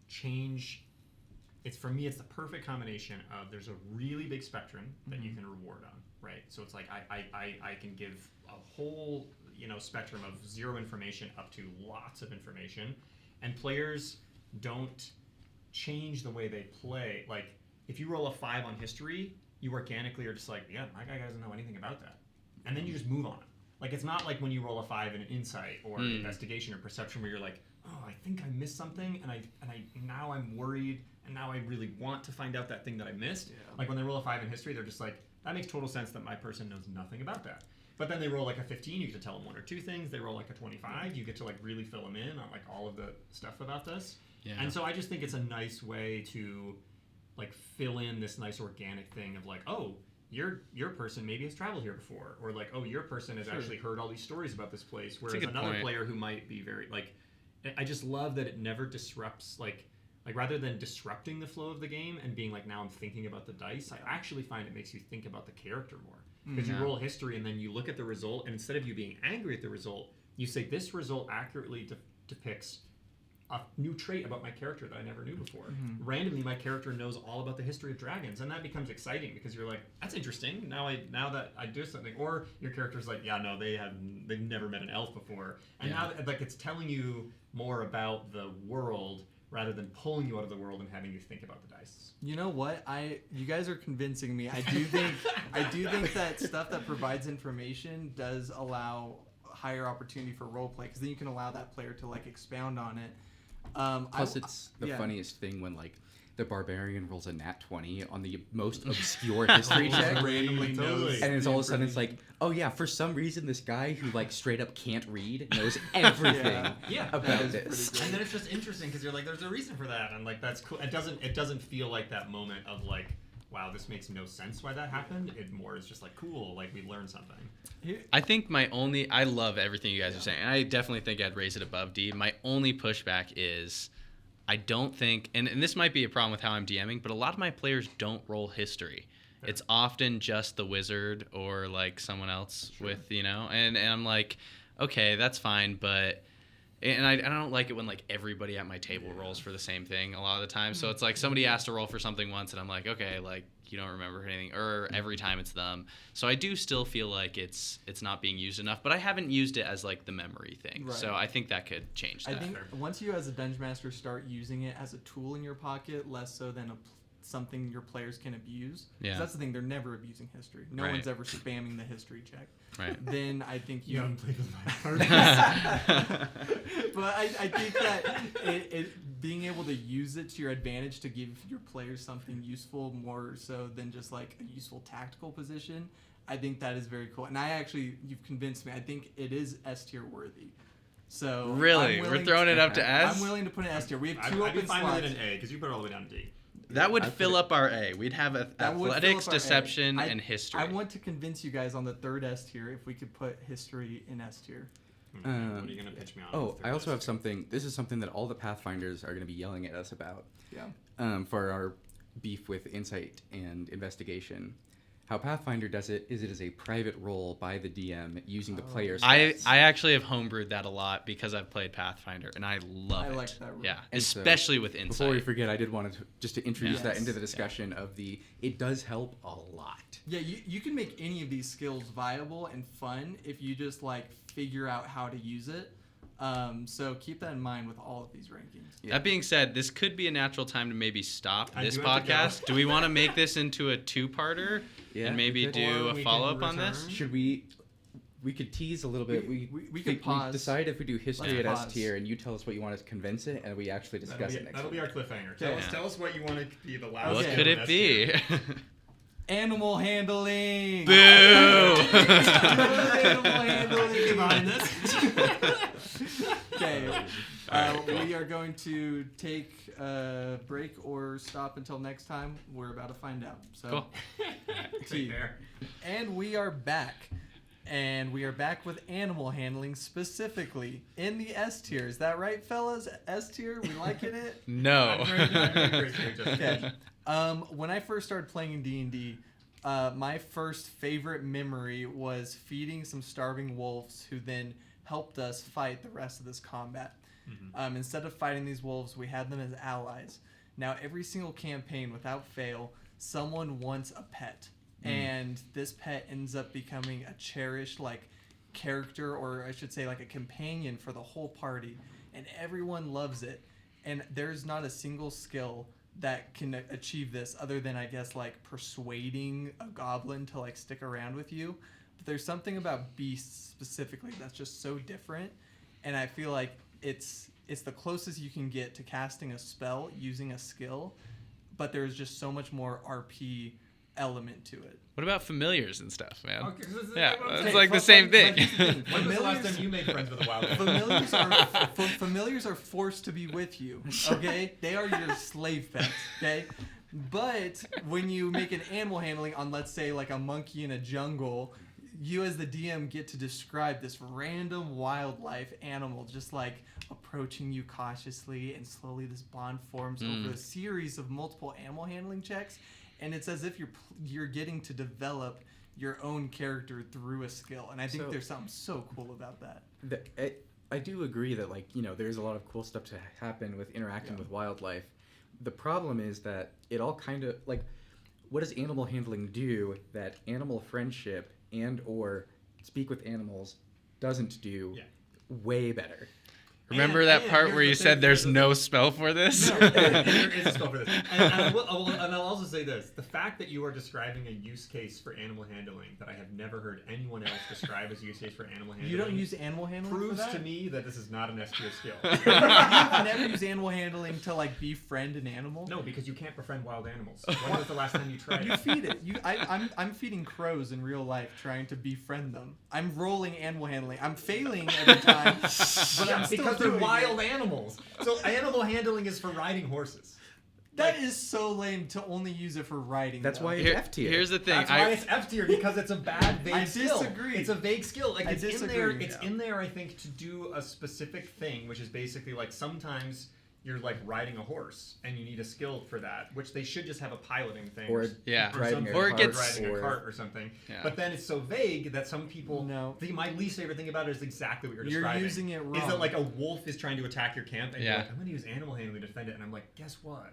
change. For me, it's the perfect combination of there's a really big spectrum that you can reward on, right? So it's like I can give a whole spectrum of zero information up to lots of information, and players don't change the way they play. Like if you roll a 5 on history, you organically are just like, yeah, my guy doesn't know anything about that, and then you just move on. Like it's not like when you roll a 5 in an insight or investigation or perception where you're like, oh, I think I missed something, and I now I'm worried, and now I really want to find out that thing that I missed. Yeah. Like when they roll a 5 in history, they're just like, that makes total sense that my person knows nothing about that. But then they roll like a 15, you get to tell them 1 or 2 things. They roll like a 25, you get to like really fill them in on like all of the stuff about this. Yeah. And so I just think it's a nice way to like fill in this nice organic thing of like, oh, your person maybe has traveled here before, or like, oh, your person has actually heard all these stories about this place, whereas another player who might be very like, I just love that it never disrupts like rather than disrupting the flow of the game and being like, now I'm thinking about the dice, I actually find it makes you think about the character more, because you roll history and then you look at the result, and instead of you being angry at the result, you say this result accurately depicts a new trait about my character that I never knew before. Randomly, my character knows all about the history of dragons, and that becomes exciting because you're like, that's interesting. Now that I do something, or your character's like, yeah, no, they've never met an elf before, and now like it's telling you more about the world rather than pulling you out of the world and having you think about the dice. You know what? You guys are convincing me. I do think that stuff that provides information does allow higher opportunity for role play, because then you can allow that player to like expound on it. Plus, it's the funniest thing when like the barbarian rolls a nat 20 on the most obscure history check, randomly knows, and it's all of a sudden it's like, oh yeah, for some reason this guy who like straight up can't read knows everything about this. And then it's just interesting because you're like, there's a reason for that, and like that's cool. It doesn't feel like that moment of like, wow, this makes no sense why that happened. It more is just like, cool, like we learned something. I think I love everything you guys are saying, and I definitely think I'd raise it above D. My only pushback is I don't think, and this might be a problem with how I'm DMing, but a lot of my players don't roll history. Fair. It's often just the wizard or like someone else with, and I'm like, okay, that's fine, but... And I don't like it when like everybody at my table rolls for the same thing a lot of the time. So it's like somebody asked to roll for something once, and I'm like, okay, like you don't remember anything, or every time it's them. So I do still feel like it's not being used enough, but I haven't used it as like the memory thing. Right. So I think that could change that. I think once you as a dungeon master start using it as a tool in your pocket, less so than something your players can abuse. Yeah. That's the thing, they're never abusing history. No one's ever spamming the history check. Right. Then I think you haven't played with my heart. But I think that it being able to use it to your advantage to give your players something useful more so than just like a useful tactical position, I think that is very cool. And you've convinced me. I think it is S tier worthy. So really, we're throwing it up to S. I'm willing to put it S tier. We have 2 open slots. I'd be fine with an A because you put it all the way down to D. That would fill up our A. We'd have athletics, deception, and history. I want to convince you guys on the 3rd S tier if we could put history in S tier. What are you going to pitch me on? Oh, I also have something. This is something that all the Pathfinders are going to be yelling at us about. Yeah. For our beef with insight and investigation. How Pathfinder does it is a private roll by the DM using the player's stats. I actually have homebrewed that a lot because I've played Pathfinder, and I love it. I like that rule. Yeah, and especially with insight. Before we forget, I did want to introduce that into the discussion of it does help a lot. Yeah, you can make any of these skills viable and fun if you just like figure out how to use it. So keep that in mind with all of these rankings. Yeah. That being said, this could be a natural time to maybe stop this podcast. Do we want to make this into a 2-parter? Yeah, and maybe do a follow-up on this? Should we? we could tease a little bit. We could pause. Decide if we do history Let's at pause. S tier, and you tell us what you want to convince it, and we actually discuss it next That'll week. be our cliffhanger. Okay. Tell us what you want to be the last. What Okay. could it be? Animal handling. Boo! Animal handling. Behind this. Okay. We are going to take a break or stop until next time. We're about to find out. So, Cool. Take care. And we are back. And we are back with animal handling specifically in the S tier. Is that right, fellas? S tier? We liking it? No. Okay. When I first started playing in D&D, my first favorite memory was feeding some starving wolves who then helped us fight the rest of this combat. Instead of fighting these wolves, we had them as allies. Now, every single campaign, without fail, someone wants a pet. And this pet ends up becoming a cherished, like, character, or I should say, like, a companion for the whole party. And everyone loves it. And there's not a single skill that can achieve this other than, I guess, like, persuading a goblin to, like, stick around with you. But there's something about beasts specifically that's just so different. And I feel like it's the closest you can get to casting a spell using a skill, but there's just so much more RP element to it. What about familiars and stuff, man? Okay, Yeah, okay, it's like the same thing. When was the last time you made friends with a wild Familiars are forced to be with you, okay? They are your slave pets, okay? But when you make an animal handling on, let's say, like a monkey in a jungle, you as the DM get to describe this random wildlife animal just like approaching you cautiously, and slowly this bond forms over a series of multiple animal handling checks. And it's as if you're getting to develop your own character through a skill. And I think there's something so cool about that. I do agree that, like, you know, there's a lot of cool stuff to happen with interacting with wildlife. The problem is that it all kind of, like, what does animal handling do that animal friendship and or speak with animals doesn't do way better? Remember that part where you said there's no spell for this? No, there is a spell for this. And I'll also say this. The fact that you are describing a use case for animal handling that I have never heard anyone else describe as a use case for animal handling. You don't use animal handling for proves that? to me that this is not an S tier skill. You've never used animal handling to, like, befriend an animal? No, because you can't befriend wild animals. When was the last time you tried You it? feed it. I'm feeding crows in real life, trying to befriend them. I'm rolling animal handling. I'm failing every time, but I'm still because they're doing wild it. animals. So animal handling is for riding horses. That is so lame to only use it for riding. That's though. why it's F tier. Here's the thing. That's why it's F tier, because it's a bad vague I skill. disagree. It's a vague skill. Like, I it's in disagree. there. It's in there, I think, to do a specific thing, which is basically like sometimes you're like riding a horse and you need a skill for that, which they should just have a piloting thing. Or Yeah. driving something, a Or it car, gets- riding a cart or something. Yeah. But then it's so vague that some people. No. My least favorite thing about it is exactly what you're You're describing. using it Is wrong. that like a wolf is trying to attack your camp and you're Yeah. like, I'm going to use animal handling to defend it, and I'm like, guess what?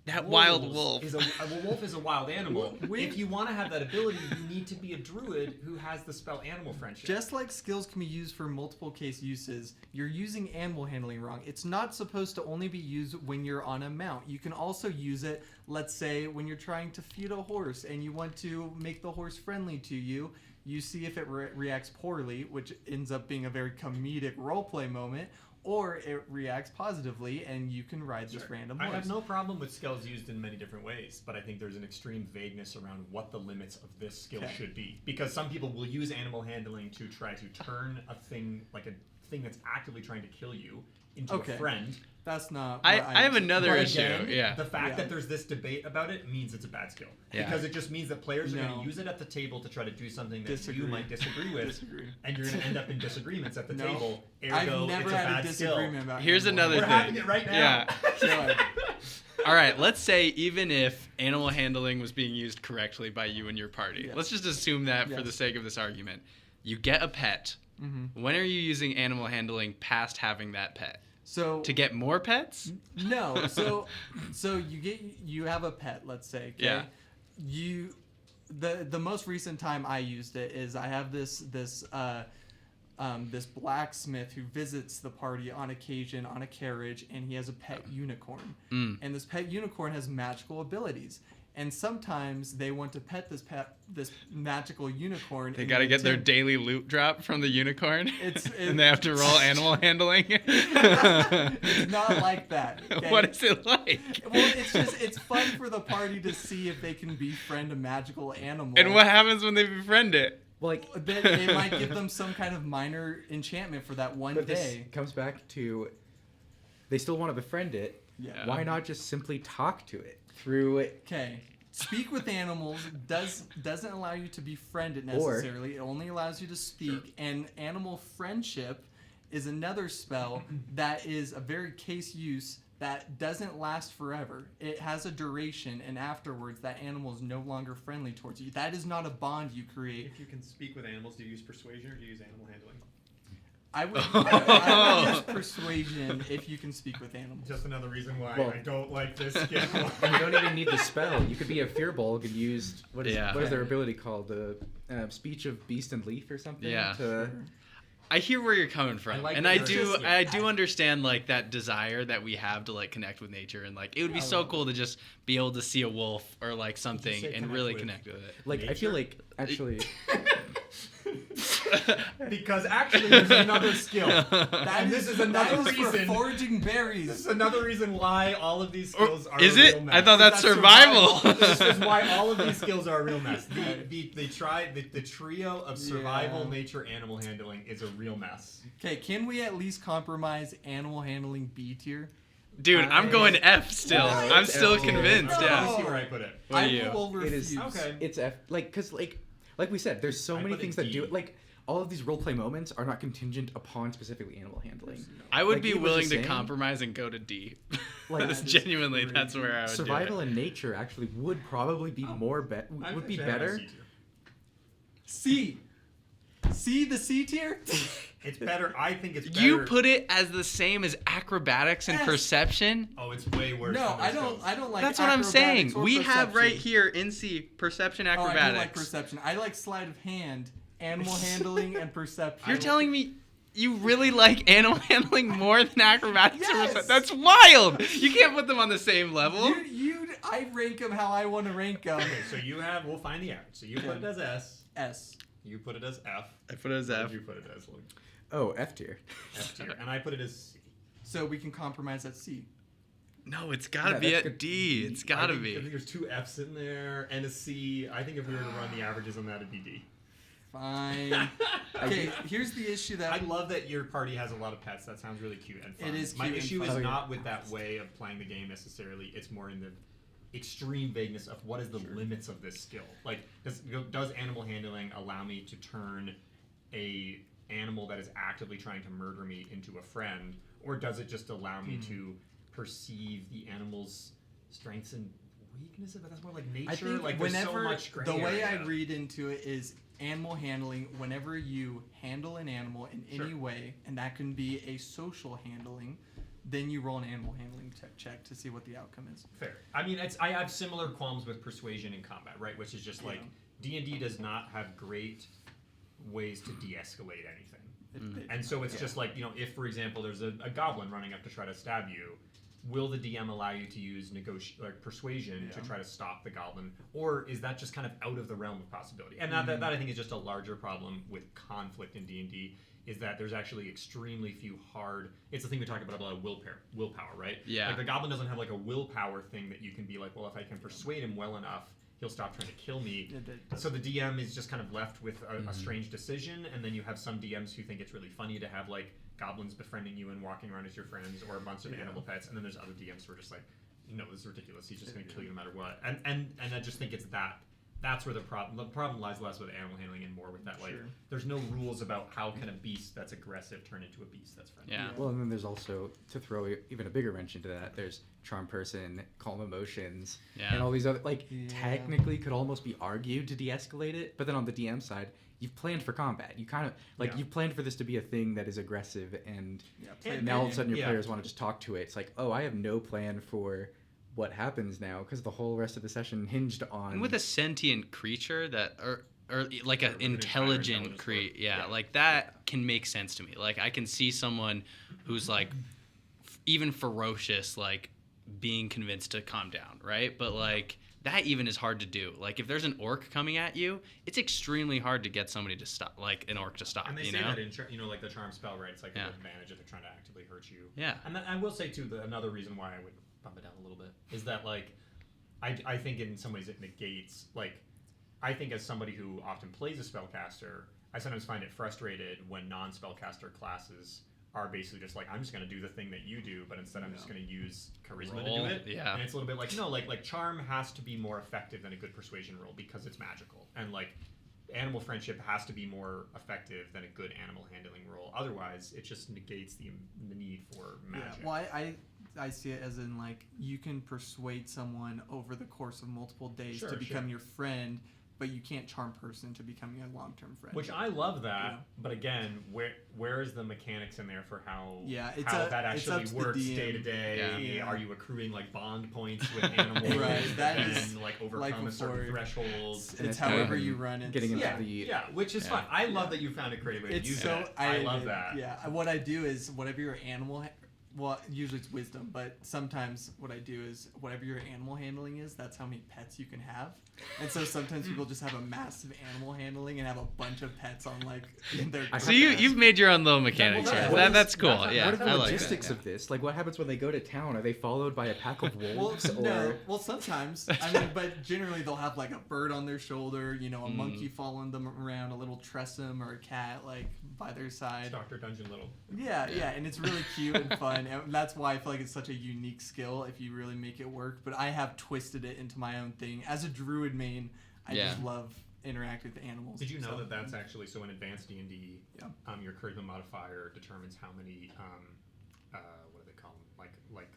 That wild Wolves wolf. Is a wolf is a wild animal. We- If you want to have that ability, you need to be a druid who has the spell animal friendship. Just like skills can be used for multiple case uses, you're using animal handling wrong. It's not supposed to only be used when you're on a mount. You can also use it, let's say, when you're trying to feed a horse and you want to make the horse friendly to you. You see if it reacts poorly, which ends up being a very comedic roleplay moment, or it reacts positively and you can ride this random I horse. have no problem with skills used in many different ways, but I think there's an extreme vagueness around what the limits of this skill Okay. should be. Because some people will use animal handling to try to turn a thing, like a thing that's actively trying to kill you, into Okay. a friend. That's not. I what have another But issue. again, Yeah. the fact Yeah. that there's this debate about it means it's a bad skill. Yeah. Because it just means that players are going No. to use it at the table to try to do something that Disagree. you might disagree with. Disagree. And you're going to end up in disagreements at the No. table. I've Ergo, never it's a had bad a disagreement skill. about Here's animal another We're thing. having it right now. Yeah. handling. All right, let's say even if animal handling was being used correctly by you and your party. Yes. Let's just assume that for Yes. the sake of this argument. You get a pet. When are you using animal handling past having that pet? So To get more pets? No, so you have a pet, let's say. Okay? Yeah. The most recent time I used it is I have this blacksmith who visits the party on occasion on a carriage, and he has a pet unicorn. And this pet unicorn has magical abilities. and sometimes they want to pet this magical unicorn. They in got to an get their attempt- daily loot drop from the unicorn. It's and they have to roll animal handling. It's not like that. Okay? What is it like? Well, it's fun for the party to see if they can befriend a magical animal. And what happens when they befriend it? Like, Then it might give them some kind of minor enchantment for that one but this day. comes back to they still want to befriend it. Yeah. Why not just simply talk to it through it? Okay. Speak with animals doesn't allow you to befriend it necessarily. It only allows you to speak. Sure. And animal friendship is another spell that is a very case use that doesn't last forever. It has a duration, and afterwards that animal is no longer friendly towards you. That is not a bond you create. If you can speak with animals, do you use persuasion or do you use animal handling? I would use persuasion if you can speak with animals. Just another reason why Well- I don't like this skill. And you don't even need the spell. You could be a Fearbulg and use what is Yeah. their ability called? The speech of beast and leaf or something. Yeah. To, I hear where you're coming from, I like and what I you're do, saying. I do understand like that desire that we have to like connect with nature, and like it would be so cool to just be able to see a wolf or like something say and connect really with? connect with it. like, I feel Nature? like actually. Because actually, there's another skill. That And this is another that is for reason. foraging This berries. is another reason why all of these skills are Is a it? real mess. I thought that's survival. This is why all of these skills are a real mess. The trio of survival, Yeah. nature, animal handling is a real mess. Okay, can we at least compromise animal handling B tier? Dude, I'm going F still. What? I'm still F tier. convinced. No. Let Yeah. me see where I put it. What I are you? will It refuse. is Okay. It's because like we said, there's so I many put it things that D. do it. Like all of these roleplay moments are not contingent upon specifically animal handling. I would Like be he was willing just to saying, compromise and go to D. Like, That's that is genuinely, crazy. that's where I would Survival do it. in nature actually would probably be would be better. C. C, the C tier? It's better. I think it's better. You put it as the same as acrobatics and Yes. perception? Oh, it's way worse. No, than those I don't. skills. I don't like. That's what I'm acrobatics saying. or We have right perception. here in C, perception, Oh, I do like acrobatics. perception. I like sleight of hand, animal handling, and perception. You're telling me you really like animal handling more than acrobatics? or Yes. perception? That's wild. You can't put them on the same level. I rank them how I want to rank them. Okay, so you have. We'll find the average. So you put it as S. S. You put it as F. I put it as What F. did you put it as, Luke? Oh, F tier. F tier. And I put it as C. So we can compromise at C. No, it's gotta Yeah, be that's at good. D. It's I gotta think be. there's two F's in there and a C. I think if we were to run the averages on that, it'd be D. Fine. Okay, here's the issue that I love that your party has a lot of pets. That sounds really cute and fun. It is My cute and issue fun. is Oh, yeah. not with that way of playing the game necessarily. It's more in the extreme vagueness of what is the limits of this skill. Like, does animal handling allow me to turn a animal that is actively trying to murder me into a friend, or does it just allow me to perceive the animal's strengths and weaknesses? But that's more like nature. I think like there's whenever so much gray the way I area. read into it is animal handling. Whenever you handle an animal in any Sure. way, and that can be a social handling, then you roll an animal handling check to see what the outcome is. Fair. I mean, I have similar qualms with persuasion in combat, right? Which is just like D&D does not have great ways to de-escalate anything. And so it's just like, if, for example, there's a goblin running up to try to stab you, will the DM allow you to use persuasion to try to stop the goblin? Or is that just kind of out of the realm of possibility? And that I think is just a larger problem with conflict in D&D, is that there's actually extremely few it's the thing we talk about willpower, right? Yeah. Like the goblin doesn't have like a willpower thing that you can be like, well, if I can persuade him well enough, he'll stop trying to kill me. So the DM is just kind of left with a strange decision, and then you have some DMs who think it's really funny to have like goblins befriending you and walking around as your friends, or a bunch of animal pets, and then there's other DMs who are just like, no, this is ridiculous. He's just going to kill you no matter what. And I just think it's that's where the problem lies less with animal handling and more with that, like, there's no rules about how can a beast that's aggressive turn into a beast that's friendly. Yeah. Well, and then there's also, to throw even a bigger wrench into that, there's charm person, calm emotions, Yeah. and all these other, technically could almost be argued to de-escalate it, but then on the DM side, you've planned for combat. You kind of, you've planned for this to be a thing that is aggressive, and now all of a sudden your players want to just talk to it. It's like, oh, I have no plan for what happens now, because the whole rest of the session hinged on... And with a sentient creature that, or like an intelligent creature, like that can make sense to me. Like I can see someone who's like even ferocious, like being convinced to calm down, right? But like that even is hard to do. Like if there's an orc coming at you, it's extremely hard to get somebody to stop, like an orc to stop. And they you say know? that in like the charm spell, right? It's like an advantage if they're trying to actively hurt you. Yeah. And then I will say too, another reason why I would bump it down a little bit is that like I think in some ways it negates, like I think as somebody who often plays a spellcaster, I sometimes find it frustrated when non-spellcaster classes are basically just like, I'm just going to do the thing that you do, but instead I'm just going to use charisma to do it. Yeah. And it's a little bit like, no, like charm has to be more effective than a good persuasion roll because it's magical. And like animal friendship has to be more effective than a good animal handling roll. Otherwise, it just negates the need for magic. Yeah, well, I see it as in like you can persuade someone over the course of multiple days to become your friend, but you can't charm person to becoming a long-term friend. Which I love that, but again, where is the mechanics in there for how that actually works day to day? Are you accruing like bond points with animals and like overcome a certain threshold? It's however you run it. Getting into the which is fun. I love that you found a creative way to use it. I love that. Yeah, what I do is whatever your animal. Well, usually it's wisdom, but sometimes what I do is whatever your animal handling is, that's how many pets you can have. And so sometimes people just have a massive animal handling and have a bunch of pets on like their. So you've made your own little mechanics here. That's cool. What are the logistics of this? Like, what happens when they go to town? Are they followed by a pack of wolves? Well, sometimes. I mean, but generally they'll have like a bird on their shoulder, a monkey following them around, a little tressum or a cat like by their side. It's Dr. Dungeon Little. Yeah, and it's really cute and fun. And that's why I feel like it's such a unique skill if you really make it work. But I have twisted it into my own thing. As a druid main, I just love interacting with animals. Did you know that that's actually, so in advanced D&D, your charisma modifier determines how many, what do they call them?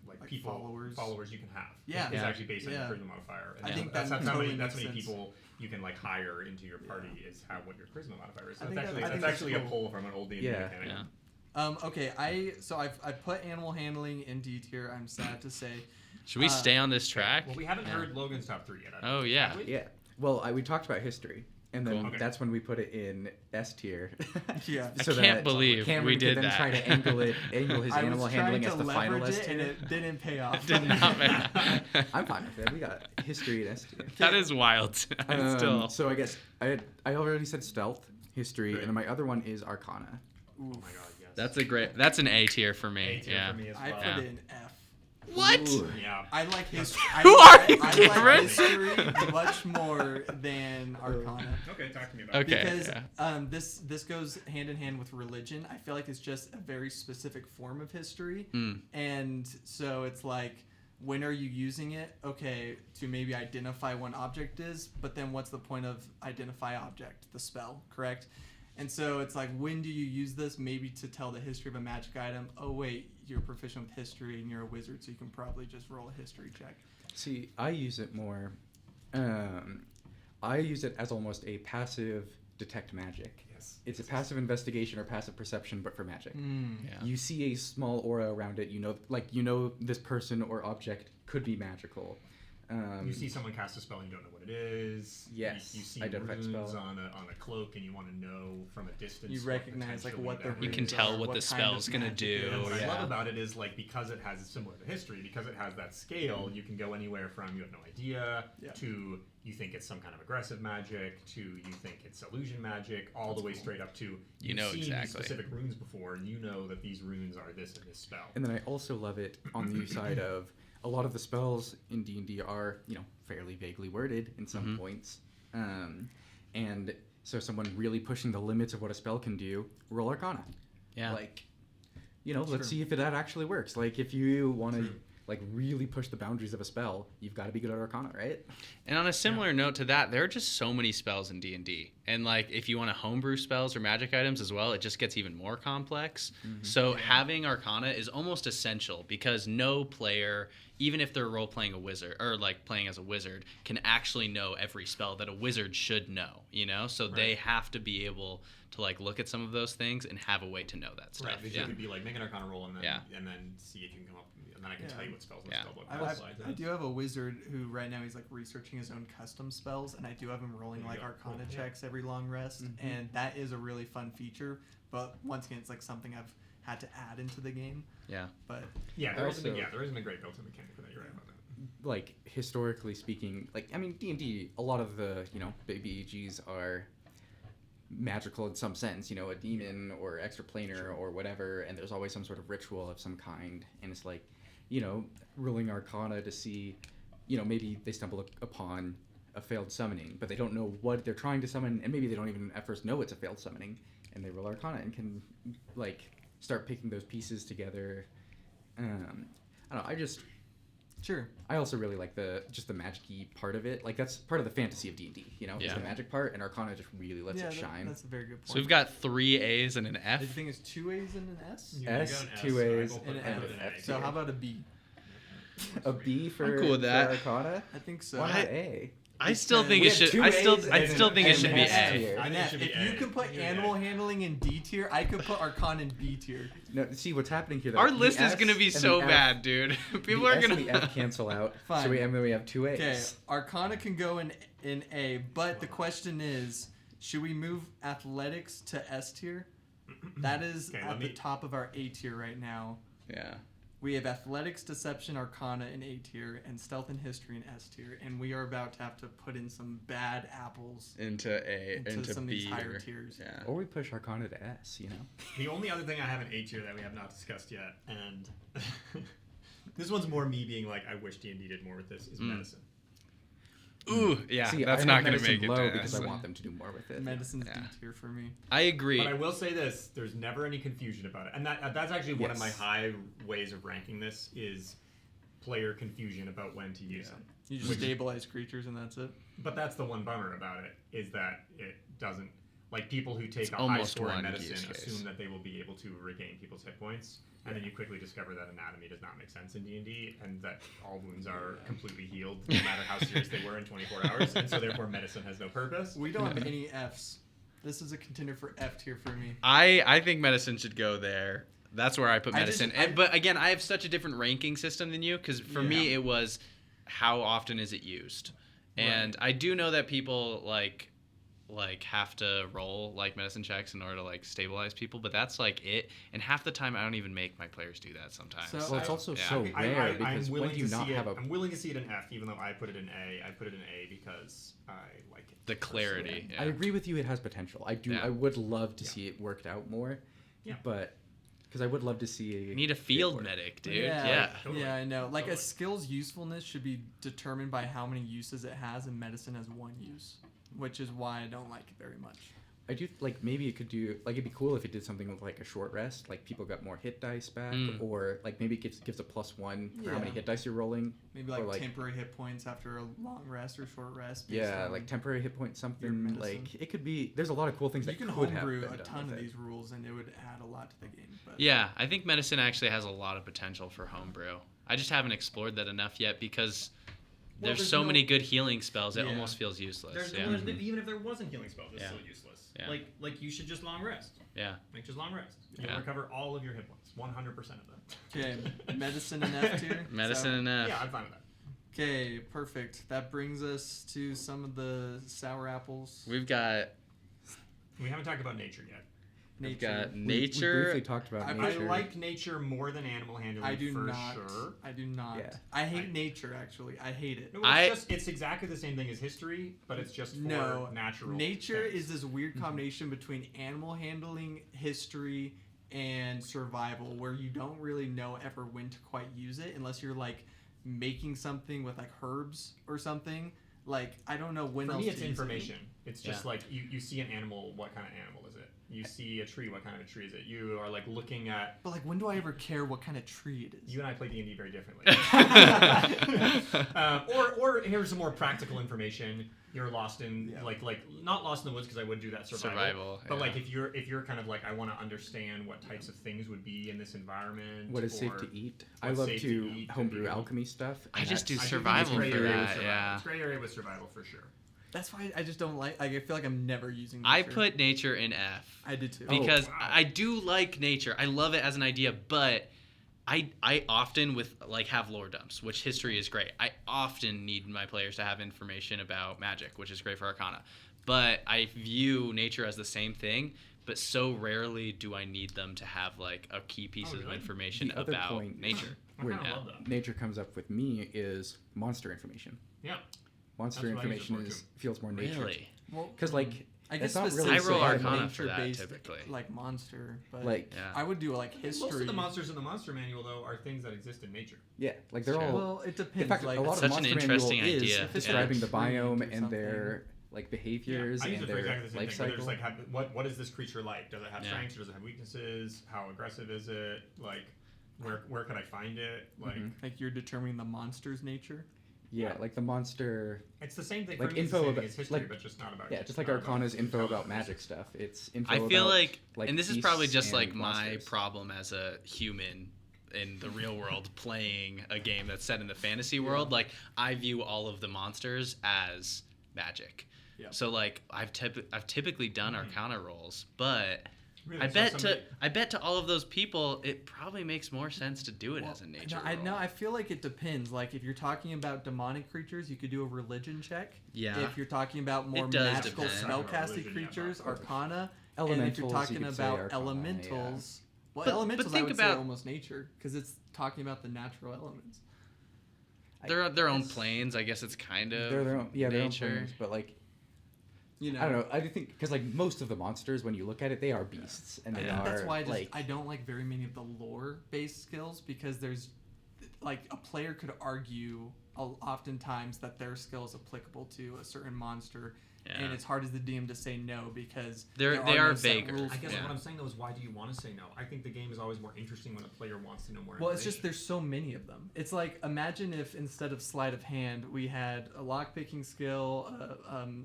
Like people, followers you can have. Yeah. It's actually based on your charisma modifier. And I think that's totally how many makes people you can like hire into your party is what your charisma modifier is. So I that's think actually that's a pull from an old D&D mechanic. Okay, I put animal handling in D tier. I'm sad to say. Should we stay on this track? Well, we haven't heard Logan's top 3 yet. Oh yeah. Yeah. Well, we talked about history, and then that's when we put it in S tier. Yeah. I can't believe we did that. Try to angle his animal handling as the finalist. And it didn't pay off. Did not pay off. I'm fine with it. We got history and S tier. That is wild. Still. So I guess I already said stealth, history, and then my other one is arcana. Oh my god, yes. That's an A tier for me. A tier for me as well. I put it in F. What? Ooh. Yeah. I like history. Who are you, I Cameron? like history much more than arcana. Okay, talk to me about it. Okay. Because this goes hand in hand with religion. I feel like it's just a very specific form of history, and so it's like, when are you using it? Okay, to maybe identify what an object is, but then what's the point of identify object? The spell, correct? And so it's like, when do you use this? Maybe to tell the history of a magic item. Oh wait, you're proficient with history and you're a wizard, so you can probably just roll a history check. See, I use it more. I use it as almost a passive detect magic. Yes. It's a passive investigation or passive perception, but for magic. Yeah. You see a small aura around it. You know this person or object could be magical. You see someone cast a spell and you don't know what it is. Yes, You see identify runes spell. on a cloak and you want to know from a distance. You recognize like what the You can runes tell are, what the kind spell's of gonna magic do. And is. what I love about it is like, because it has similar to history, because it has that scale, you can go anywhere from you have no idea to you think it's some kind of aggressive magic to you think it's illusion magic, all the way straight up to you've seen these specific runes before and you know that these runes are this and this spell. And then I also love it on the side of a lot of the spells in D&D are, fairly vaguely worded in some points. And so someone really pushing the limits of what a spell can do, roll Arcana. Yeah. Let's see if that actually works. Like, if you want to really push the boundaries of a spell, you've got to be good at Arcana, right? And on a similar note to that, there are just so many spells in D&D. And if you want to homebrew spells or magic items as well, it just gets even more complex. So having Arcana is almost essential, because no player, even if they're role-playing a wizard or playing as a wizard, can actually know every spell that a wizard should know, So they have to be able to look at some of those things and have a way to know that stuff. Right, because you could be make an Arcana roll and then see if you can come up, and then I can tell you what spells and spell book. I do have a wizard who right now he's researching his own custom spells, and I do have him rolling Arcana checks every long rest, and that is a really fun feature. But once again, it's something I've had to add into the game. Yeah. But there isn't a great built-in mechanic for that. You're right about that. like historically speaking, like I mean D&D, a lot of the big BEGs are magical in some sense, a demon or extraplanar or whatever, and there's always some sort of ritual of some kind, and it's like, rolling Arcana to see, maybe they stumble upon a failed summoning, but they don't know what they're trying to summon, and maybe they don't even at first know it's a failed summoning, and they roll Arcana and can like start picking those pieces together. I don't know. Sure. I also really like the magic-y part of it. Like that's part of the fantasy of D&D, is the magic part, and Arcana just really lets it shine. That's a very good point. So we've got 3 A's and an F. Do you think it's 2 A's and an S? You S, got an 2 A's, I will put and it an with F. an A. So how about a B? A B for, I'm cool with that. for Arcana? I think so. Why not A? I still think We it have should. 2 I still A's think it should be and an A. tier. I think it should be If you A. can put Yeah. animal handling in D tier, I could put Arcana in B tier. No, see what's happening here. Though. Our The list is S gonna be and so the F, bad, dude. People the are S gonna. and the F cancel out. Fine. So then we have 2 A's. Okay, Arcana can go in A, but the question is, should we move athletics to S tier? That is Okay, at the top of our A tier right now. Yeah. We have athletics, deception, Arcana in A tier, and stealth and history in S tier, and we are about to have to put in some bad apples Into A. into some of B. these higher tiers. Yeah. Or we push Arcana to S, The only other thing I have in A tier that we have not discussed yet, and this one's more me being like, I wish D&D did more with this, is medicine. Ooh, yeah. See, that's I not have gonna medicine make it low to because S. I want them to do more with it. Medicine's Yeah. D tier for me. I agree. But I will say this: there's never any confusion about it, and that's actually one of my Yes. high ways of ranking this is player confusion about when to use it. You just stabilize creatures and that's it. But that's the one bummer about it is that it doesn't like people who take a high almost score in one medicine use case. assume that they will be able to regain people's hit points, and then you quickly discover that anatomy does not make sense in D&D, and that all wounds are completely healed no matter how serious they were in 24 hours, and so therefore medicine has no purpose. We don't have any Fs. This is a contender for F tier for me. I think medicine should go there. That's where I put I just- medicine. But again, I have such a different ranking system than you because for me it was how often is it used, and I do know that people like have to roll like medicine checks in order to like stabilize people, but that's like it. And half the time I don't even make my players do that sometimes. So- Well, it's also Yeah. so rare because I'm when willing do you to not see have it. a... I'm willing to see it in F, even though I put it in A. I put it in A because I like it. The clarity. I Yeah. agree with you. It has potential. I do. Yeah. I would love to see it worked out more. Yeah. But because I would love to see. You need a field medic, dude. Yeah, Yeah. Totally. yeah, I know. Like Totally. a skill's usefulness should be determined by how many uses it has, and medicine has 1 use, which is why I don't like it very much. I do like maybe it could do like it'd be cool if it did something with like a short rest, like people got more hit dice back, or like maybe it gives a +1 for how many Yeah. hit dice you're rolling. Maybe Or, like temporary hit points after a long rest or short rest. based Yeah, on- like temporary hit point something. medicine. Like it could be. There's a lot of cool things you that can could have homebrew been a done ton with of it. these rules, and it would add a lot to the game. But Yeah, I think medicine actually has a lot of potential for homebrew. I just haven't explored that enough yet because there's there's so no- many good healing spells. It Yeah. almost feels useless. There's, Yeah. there's, even if there wasn't healing spells, it's Yeah. still useless. Yeah. Like you should just long rest. Yeah. Like just long rest. You'll Yeah. recover all of your hit points, 100% of them. okay, medicine and F tier. Medicine and F. Yeah, I'm fine with that. Okay, perfect. That brings us to some of the sour apples. We've got We haven't talked about nature yet. we've Nature. got We nature. briefly talked about I nature. I like nature more than animal handling I do for not. sure. I do not. Yeah. I hate nature. Actually, I hate it. No, I- it's exactly the same thing as history, but it's just for No, natural. nature things. is this weird combination between animal handling, history, and survival, where you don't really know ever when to quite use it unless you're like making something with like herbs or something. Like I don't know when For else me, it's to use it. information. It's just Yeah. like you see an animal, what kind of animal is it? You see a tree, what kind of a tree is it? You are like looking at. But like, when do I ever care what kind of tree it is? You and I play D&D very differently. Or here's some more practical information. You're lost in like not lost in the woods because I would do that survival. But yeah. like if you're kind of like I want to understand what types of things would be in this environment. What is safe or to eat? I what's love safe to to eat, homebrew could be- alchemy stuff. I and just do that's- I think survival it's for gray area that. with survival. Yeah. It's gray area with survival for sure. That's why I just don't like. I feel like I'm never using. I nature. put nature in F. I did too. Because wow. I do like nature. I love it as an idea, but I often with like have lore dumps, which history is great. I often need my players to have information about magic, which is great for Arcana. But I view nature as the same thing, but so rarely do I need them to have like a key pieces of really? information The other about point- nature. I where kind of love that. nature comes up with me is monster information. Yeah. Monster That's what I use it information for, feels more nature. Really? Well, Because like I guess it's not I really roll specifically Arcana for that, nature-based, typically. like monster, but like Yeah. I would do like history. Most of the monsters in the monster manual, though, are things that exist in nature. yeah, like they're Sure. all. Well, it depends. In fact, like a lot of Such the an monster interesting manual idea. is Yeah. describing the Tree or biome something. and their like behaviors I use and it for their exactly the same life thing. Where cycle. there's like, what is this creature like? Does it have Yeah. strengths or does it have weaknesses? How aggressive is it? Like, where can I find it? Like, Like you're determining the monster's nature. Yeah, like the monster. it's the same thing. Like for me, it's info the same about- thing as history, like- but just not about. Yeah, just like not about Arcana's info how about it magic is. stuff. It's info I feel about, like, and this is beasts probably just and like my monsters. problem as a human in the real world playing a game that's set in the fantasy world. Like, I view all of the monsters as magic. Yeah. So like I've typically done Arcana rolls, but Really, I so bet somebody- to all of those people, it probably makes more sense to do it as a nature roll. I feel like it depends. Like if you're talking about demonic creatures, you could do a religion check. Yeah. If you're talking about more It does magical depend. spellcasting Religion, yeah, creatures, probably. Arcana. And if Elementals, you're you talking could say about Arcana, elementals, well, But elementals I think would say about- almost nature because it's talking about the natural elements. They're their own planes. I guess it's kind of They're their own, yeah, their own nature. planes, but like You know, I don't know. I do think because like most of the monsters, when you look at it, they are beasts, and they I think are that's why like I don't like very many of the lore-based skills because there's like a player could argue oftentimes that their skill is applicable to a certain monster, and Yeah. it's hard as the DM to say no because They there are no set vaguer. rules I for guess it. Yeah. what I'm saying though is why do you want to say no? I think the game is always more interesting when a player wants to know more. Well, it's just information. there's so many of them. It's like imagine if instead of sleight of hand we had a lockpicking skill,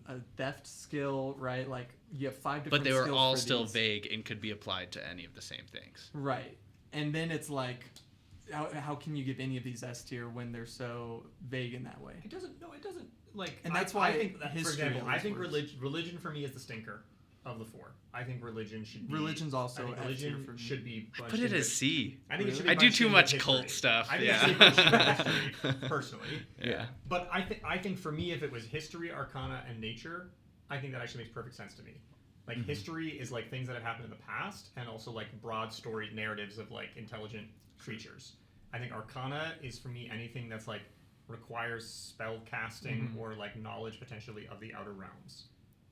a theft skill, right? Like you have 5 different. But they were skills all for still these. vague and could be applied to any of the same things. Right, and then it's like, how can you give any of these S tier when they're so vague in that way? It doesn't. No, it doesn't. Like, And that's I why think that, for history example, I always think works. religion for me is the stinker of the 4. I think religion should be. Religion's also I think F tier religion for me. should be. Put bunched it in as with- C. I think it should be I do bunched too in much with cult history. stuff. I think Yeah. it should be bunched in with history, personally. Yeah. But I think for me, if it was history, arcana, and nature, I think that actually makes perfect sense to me. Like history is like things that have happened in the past, and also like broad story narratives of like intelligent creatures. I think arcana is for me anything that's like requires spell casting or like knowledge potentially of the outer realms.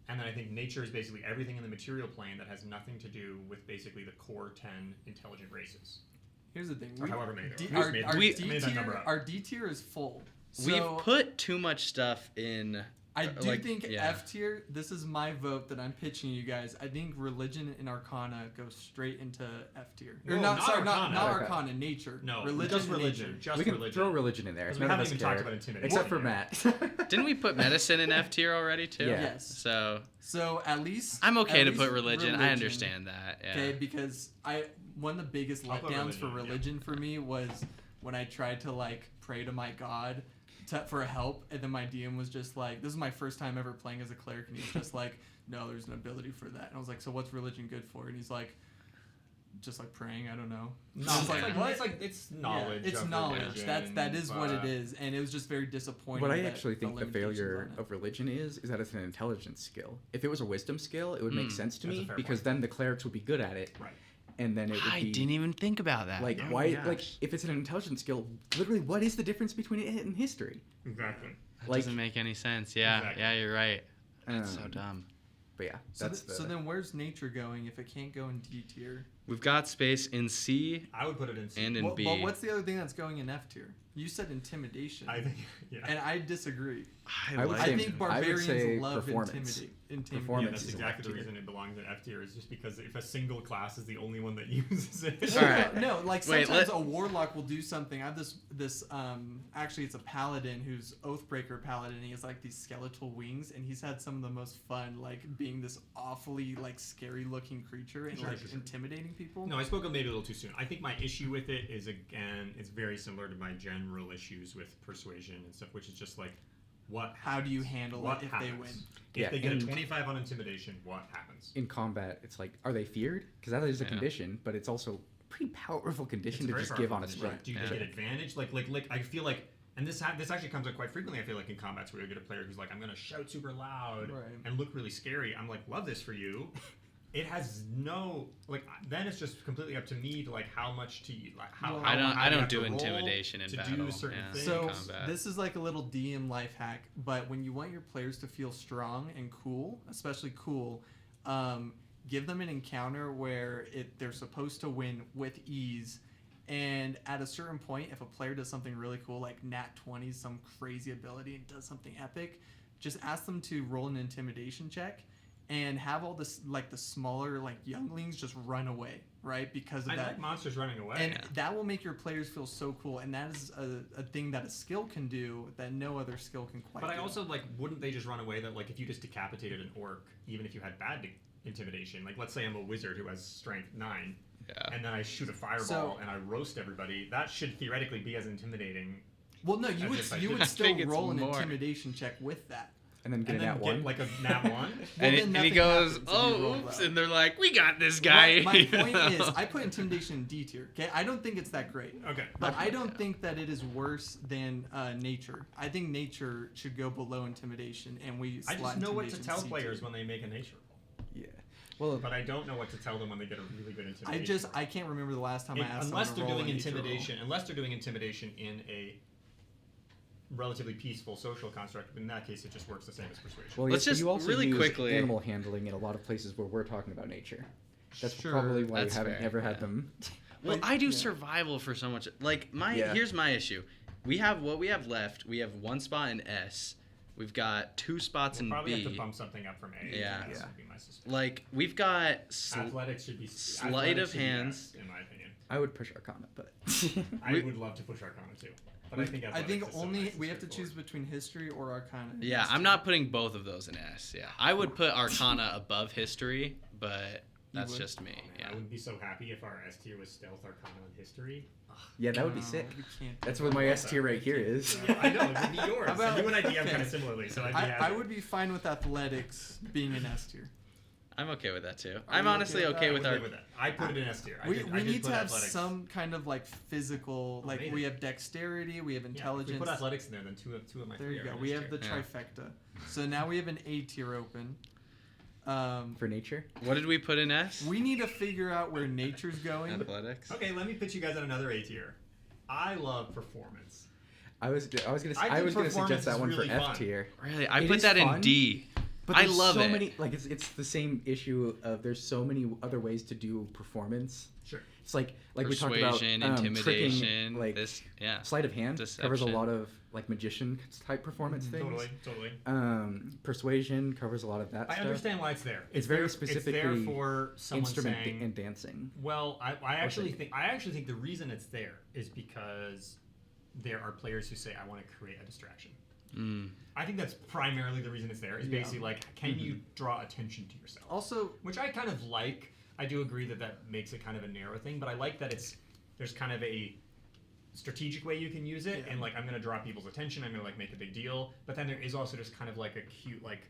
And then I think nature is basically everything in the material plane that has nothing to do with basically the core 10 intelligent races. Here's the thing. Or however many there D, are. our, We just our, made- D I made that number tier, up. our D tier is full. We've So put too much stuff in. I do like, think yeah. F tier. This is my vote that I'm pitching you guys. I think religion and arcana go straight into F tier. Or No, not, not sorry, Arcana. not Okay. arcana. Nature. No, religion. just and religion. nature. Just we can religion. throw religion in there. Because None we of haven't us even care. talked about intimidation. Except for yet. Matt. Didn't we put medicine in F tier already too? Yeah. Yes. So So at least I'm okay at to least put religion. I understand that. Yeah. Okay, because one of the biggest I'll put letdowns for religion, yeah. religion for me was when I tried to like pray to my god for help, and then my DM was just like, "This is my first time ever playing as a cleric," and he's just like, "No, there's an ability for that." And I was like, "So what's religion good for?" And he's like, "Just like praying, I don't know." No, I was it's like, like, "What?" it's like it's knowledge. Yeah, it's of knowledge. religion, That is what it but- is, and it was just very disappointing. What I that actually think the limitations failure on it. of religion is that it's an intelligence skill. If it was a wisdom skill, it would make sense to That's a me fair because point. then the clerics would be good at it, Right. and then it would I be didn't even think about that. like Oh why my like gosh. if it's an intelligence skill, literally what is the difference between it and history? Exactly. That like- doesn't make any sense. Yeah. Exactly. Yeah, you're right. That's so Um, dumb. But yeah, So, that's so then where's nature going if it can't go in D tier? We've got space in C I would put it in C. and in Well, B. but what's the other thing that's going in F tier? You said intimidation, I think, yeah. and I disagree. I would I say- think I would barbarians say love performance. intimidate. Yeah, Performance that's is in exactly F the tier. reason it belongs in F tier is just because if a single class is the only one that uses it. All right. No, like Wait, sometimes let- a warlock will do something. I have this actually it's a paladin who's Oathbreaker paladin. He has like these skeletal wings, and he's had some of the most fun, like being this awfully like scary looking creature and Sure, like sure. intimidating people. No, I spoke up maybe a little too soon. I think my issue with it is, again, it's very similar to my general issues with persuasion and stuff, which is just like, what How do you handle what it if happens? they win? If Yeah, they get a and- 25 on intimidation, what happens? In combat, it's like, are they feared? Because that is a Yeah. condition, but it's also a pretty powerful condition to very just give on a powerful spell. condition. Do you Yeah. get advantage? Like I feel like, and this actually comes up quite frequently. I feel like in combats where you get a player who's like, I'm gonna shout super loud Right. and look really scary. I'm like, love this for you. it has no like. Then it's just completely up to me to like how much to like how. Well, how I you don't have do to roll intimidation in to battle. do certain Yeah. things. So combat. this is like a little DM life hack, but when you want your players to feel strong and cool, especially cool, give them an encounter where they're supposed to win with ease. And at a certain point, if a player does something really cool, like Nat 20, some crazy ability, and does something epic, just ask them to roll an intimidation check and have all this, like the smaller, like younglings just run away, right? Because of I that. like monsters running away. And that will make your players feel so cool. And that is a thing that a skill can do that no other skill can quite But do. I also like, wouldn't they just run away? That like, if you just decapitated an orc, even if you had bad intimidation, like let's say I'm a wizard who has strength 9, and then I shoot a fireball and I roast everybody, that should theoretically be as intimidating. Well, no, you would if I you did. would I still think it's roll an more. intimidation check with that. And then get And a then nat get 1. like a nat 1. Well, And, then and he nothing goes, happens if you oh, roll oops, low. and they're like, we got this guy. My point is, I put intimidation in D tier. Okay, I don't think it's that great. Okay. But I don't think that it is worse than nature. I think nature should go below intimidation, and we. I just know what to intimidation tell C tier. players when they make a nature roll. Yeah. Well, But I don't know what to tell them when they get a really good intimidation. I can't remember the last time I asked unless someone they're to roll doing a nature roll. intimidation in a relatively peaceful social construct. In that case, it just works the same as persuasion. well, Let's yes, but just you also really use quickly- animal handling in a lot of places where we're talking about nature. That's Sure, probably why that's you haven't fair, ever had yeah. them. Well, But- I do yeah. survival for so much. Like Yeah. here's my issue. We have what we have left. We have 1 spot in S. We've got 2 spots We'll in probably B. have to bump something up from A. Yeah. That Yeah. would be my suspicion. Like we've got Athletics should be sleight athletics of should be hands. S, in my opinion. I would push Arcana, but I We- would love to push Arcana too, but I think I athletics think is so only nice and we have to choose straightforward. between history or arcana. in Yeah, S I'm tier. not putting both of those in S. Yeah, I would put Arcana above History, but that's would? just me. Oh, man, Yeah. I would be so happy if our S tier was Stealth, Arcana, and History. yeah, that would be No, sick. we can't. That's what my S tier right here is. Yeah, I know, it would be yours. How about- you and I DM okay. kind of similarly, so I'd be I happy. would be fine with athletics being an S tier. I'm okay with that too. Are I'm you honestly okay with okay that? with I our. would live with that. I put it in S tier. I We did need put to have athletics. some kind of like physical, like maybe. we have dexterity, we have Yeah, if intelligence. we put athletics in there, then two of my There three you are go. in We S have the tier. Yeah. trifecta. So now we have an A tier open. For nature. What did we put in S? We need to figure out where nature's going. Athletics. Okay, let me pitch you guys on another A tier. I love performance. I was gonna I think suggest performance that is one really for fun. F tier. Really, I It put is that in fun, D. But I there's love so it. many like it's the same issue of there's so many other ways to do performance. Sure. It's like we talked about Persuasion, tricking, intimidation, like this, yeah. sleight of hand covers a Deception. lot of like magician type performance things. Totally. Persuasion covers a lot of that I stuff. understand why it's there. It's very there, It's specifically there for someone Instrument saying, and dancing. well, I actually think. think the reason it's there is because there are players who say, I want to create a distraction. Mm. I think that's primarily the reason it's there. Is Yeah. basically like, can you draw attention to yourself? Also, Which I kind of like. I do agree that makes it kind of a narrow thing, but I like that there's kind of a strategic way you can use it, Yeah. and like I'm gonna draw people's attention. I'm gonna like make a big deal, but then there is also just kind of like a cute like.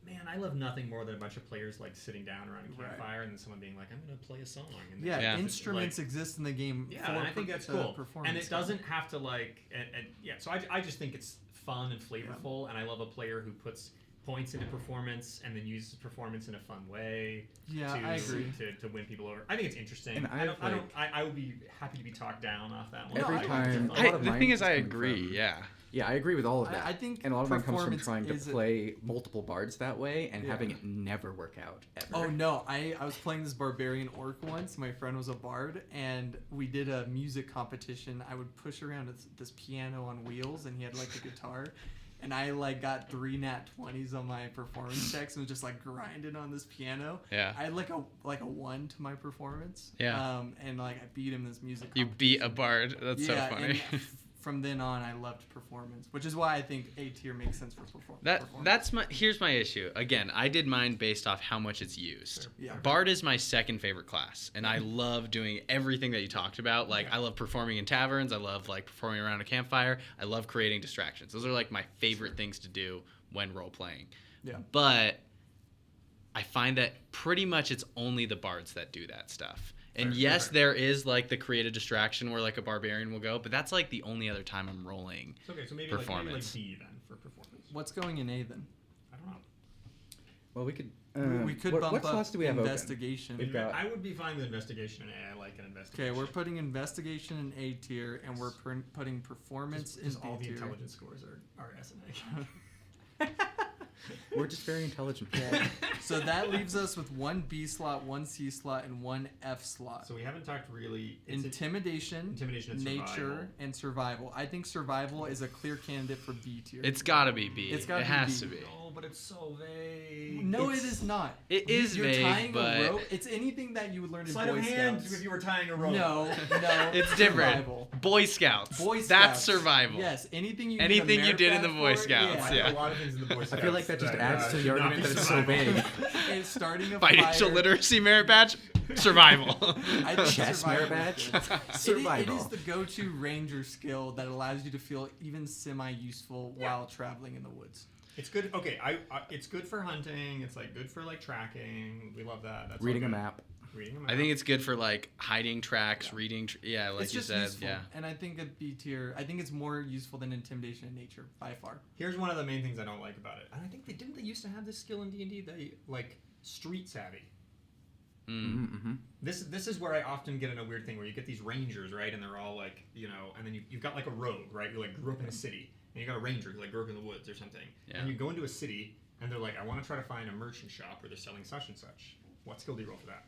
Man, I love nothing more than a bunch of players like sitting down around a Right. campfire and then someone being like, "I'm gonna play a song." And yeah, Yeah. instruments exist in the game. yeah, for and I think that's the cool. performance And it stuff. doesn't have to like, and yeah. So I just think it's fun and flavorful, and I love a player who puts points into performance and then uses performance in a fun way. Yeah, to, I agree. To win people over. I think it's interesting. And I would be happy to be talked down off that one. Every I think time- it's a lot of The mine thing is, is I coming agree. from- Yeah. Yeah, I agree with all of that. I think and a lot of mine comes from performance trying to is play multiple bards that way and Yeah. having it never work out ever. Oh no, I was playing this barbarian orc once. My friend was a bard, and we did a music competition. I would push around this piano on wheels, and he had like a guitar. And I like got 3 nat 20s on my performance checks and was just like grinding on this piano. Yeah. I had like a 1 to my performance. Yeah. And like I beat him in this music. You beat a bard. That's yeah, so funny. And from then on, I loved performance, which is why I think A tier makes sense for performance. That's my here's my issue. Again, I did mine based off how much it's used. Yeah. Bard is my second favorite class, and I love doing everything that you talked about. Like I love performing in taverns, I love like performing around a campfire, I love creating distractions. Those are like my favorite things to do when role playing. Yeah. But I find that pretty much it's only the bards that do that stuff. And Fair, yes, fair. there is like the creative distraction where like a barbarian will go, but that's like the only other time I'm rolling. Okay, so maybe Performance. like B then for performance. What's going in A then? I don't know. Well, we could We could bump what up slots do we have open? investigation. We've got- I would be fine with investigation in A. I like an investigation. Okay, we're putting investigation in A tier, and we're putting performance in B all the tier. intelligence scores are S and A. We're just very intelligent people. So that leaves us with one B slot, one C slot, and one F slot. So we haven't talked really. Intimidation, and nature, survival. and survival. I think survival is a clear candidate for B tier. It's gotta be B. It's gotta it be has B. to be. No, but it's so vague. No, It's- it is not. It is You're vague, tying but a rope. It's anything that you would learn in Sleight Boy of hand Scouts. if you were tying a rope. No, it's different. Survival. Boy Scouts. Boy Scouts. That's survival. Yes, anything you Anything get a you did merit in the badge Boy for, Scouts, I yeah. know a lot of things in the Boy Scouts. I feel like that just adds to the should not argument be that it's so survival. vague. It's starting a Financial fire. literacy merit badge. Survival. I think Chess survival merit is badge. good. It Survival. is the go-to ranger skill that allows you to feel even semi-useful while traveling in the woods. It's good. Okay, it's good for hunting. It's like good for like tracking. We love that. That's Reading all a good. map. Reading a map. I think it's good for like hiding tracks, Yeah. reading. Yeah, like It's you just said. useful, Yeah. and I think at B tier, I think it's more useful than intimidation in nature by far. Here's one of the main things I don't like about it. And I think they used to have this skill in D&D. They like street savvy. Mm-hmm. This is where I often get in a weird thing where you get these rangers, right? And they're all like, and then you've got like a rogue, right? You like grew up in a city, and you got a ranger who like grew up in the woods or something. Yeah. And you go into a city, and they're like, I want to try to find a merchant shop where they're selling such and such. What skill do you roll for that?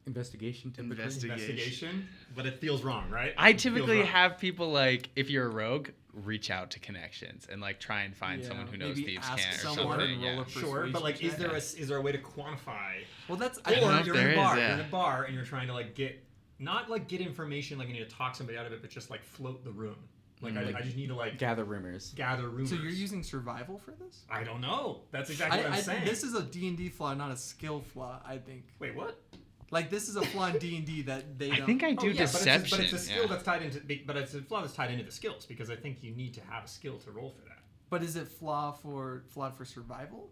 Investigation, typically. Investigation, but it feels wrong, right? I It feels typically wrong. have people like, if you're a rogue, reach out to connections and like try and find Yeah, someone who knows maybe thieves' ask can't or someone something. and roll Yeah. a Sure, but like, is persuasion there a way to quantify? Well, that's I don't know Or if you're there in a bar. is, yeah. You're in a bar and you're trying to like get information, like you need to talk somebody out of it, but just like float the room. Like I just need to like Gather rumors. gather rumors. So you're using survival for this? I don't know. That's exactly what I'm saying. This is a D&D flaw, not a skill flaw. I think. Wait, what? Like this is a flaw in D&D that they I don't. think I do yeah, deception. but it's a skill yeah. that's tied into. But it's a flaw that's tied into the skills because I think you need to have a skill to roll for that. But is it flawed for survival?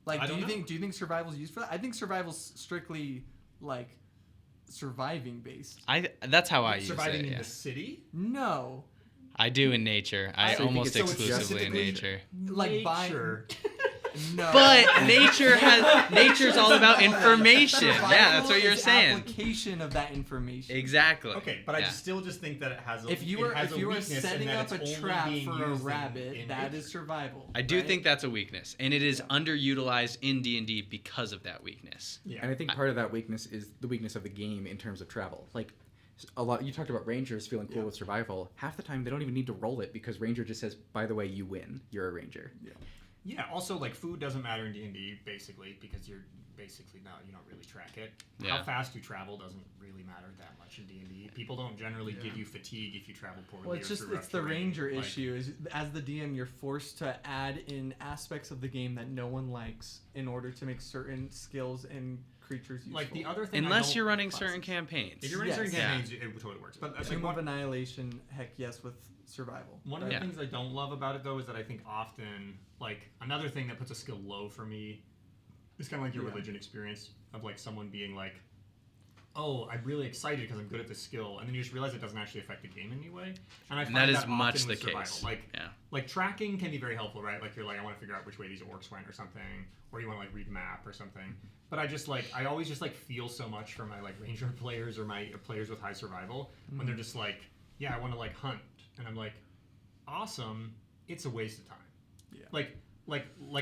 Like, I do don't you know. think survival's used for that? I think survival's strictly like surviving based. That's how I use Surviving it. in Yeah. the city. No. I do in nature. I So you think almost it's exclusively in specifically- nature. Like Nature. No. But nature's all about information. Survival Yeah, that's what you're is saying. Application of that information. Exactly. Okay, but I Yeah. still just think that it has a. If you it are has a weakness in setting that up a it's only trap being for a used rabbit, in that nature. is survival. I do right? think that's a weakness, and it is underutilized in D&D because of that weakness. Yeah. And I think part of that weakness is the weakness of the game in terms of travel. Like a lot, you talked about rangers feeling cool with survival. Half the time they don't even need to roll it because ranger just says, "By the way, you win. You're a ranger." Yeah. Also, like food doesn't matter in D&D basically because you're basically you don't really track it. Yeah. How fast you travel doesn't really matter that much in D&D. People don't generally give you fatigue if you travel poorly. Well, it's or just through rough it's the terrain. ranger Like, issue. Is as the DM, you're forced to add in aspects of the game that no one likes in order to make certain skills and creatures useful. Like the other thing, I Unless don't- you're running certain campaigns. If you're running certain Yes. campaigns, it totally works. But Tomb like, of Annihilation, heck yes, with survival. one of the Yeah. things I don't love about it though is that I think often like another thing that puts a skill low for me is kind of like your religion experience of like someone being like, oh, I'm really excited because I'm good at this skill, and then you just realize it doesn't actually affect the game in any way. And I find that is often much with the survival. case. Like, Yeah. like tracking can be very helpful, right? Like you're like, I want to figure out which way these orcs went or something, or you want to like read a map or something. But I always just like feel so much for my like ranger players or my players with high survival when they're just like, yeah, I want to like hunt, and I'm like, awesome, it's a waste of time. Yeah. Like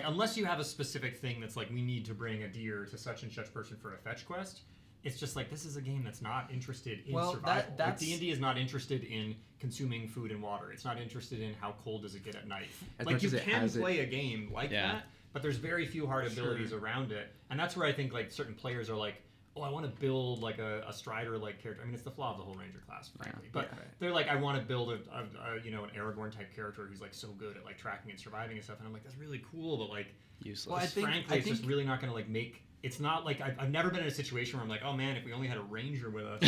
unless you have a specific thing that's like we need to bring a deer to such and such person for a fetch quest, it's just like this is a game that's not interested in survival. that's D&D is not interested in consuming food and water. It's not interested in how cold does it get at night. As Like much you as it can has it- play a game like Yeah. that, but there's very few hard abilities around it, and that's where I think like certain players are like, oh, I want to build like a Strider like character. I mean, it's the flaw of the whole Ranger class, frankly. But they're like, I want to build a an Aragorn type character who's like so good at like tracking and surviving and stuff. And I'm like, that's really cool, but like, Useless. Well, I think- frankly, it's just really not going to like make. It's not like I've never been in a situation where I'm like, oh man, if we only had a Ranger with us,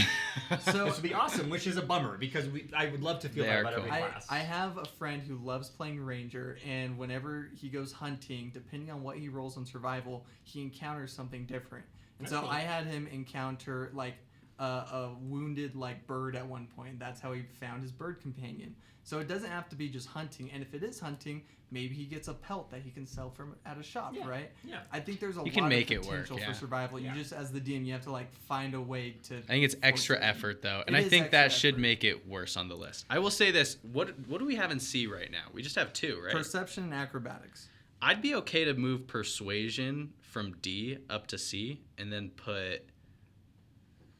So this would be awesome. Which is a bummer because I would love to feel They that are about cool. every class. I have a friend who loves playing Ranger, and whenever he goes hunting, depending on what he rolls on survival, he encounters something different. And That's so cool. I had him encounter like a wounded like bird at one point. That's how he found his bird companion. So it doesn't have to be just hunting. And if it is hunting, maybe he gets a pelt that he can sell from at a shop, right? Yeah. I think there's a You lot can make of it work, potential yeah. for survival. Yeah. You just, as the DM, you have to like find a way to. I think it's extra force it. effort though, and It I is think that extra should effort. make it worse on the list. I will say this: what do we have in C right now? We just have 2, right? Perception and acrobatics. I'd be okay to move persuasion from D up to C, and then put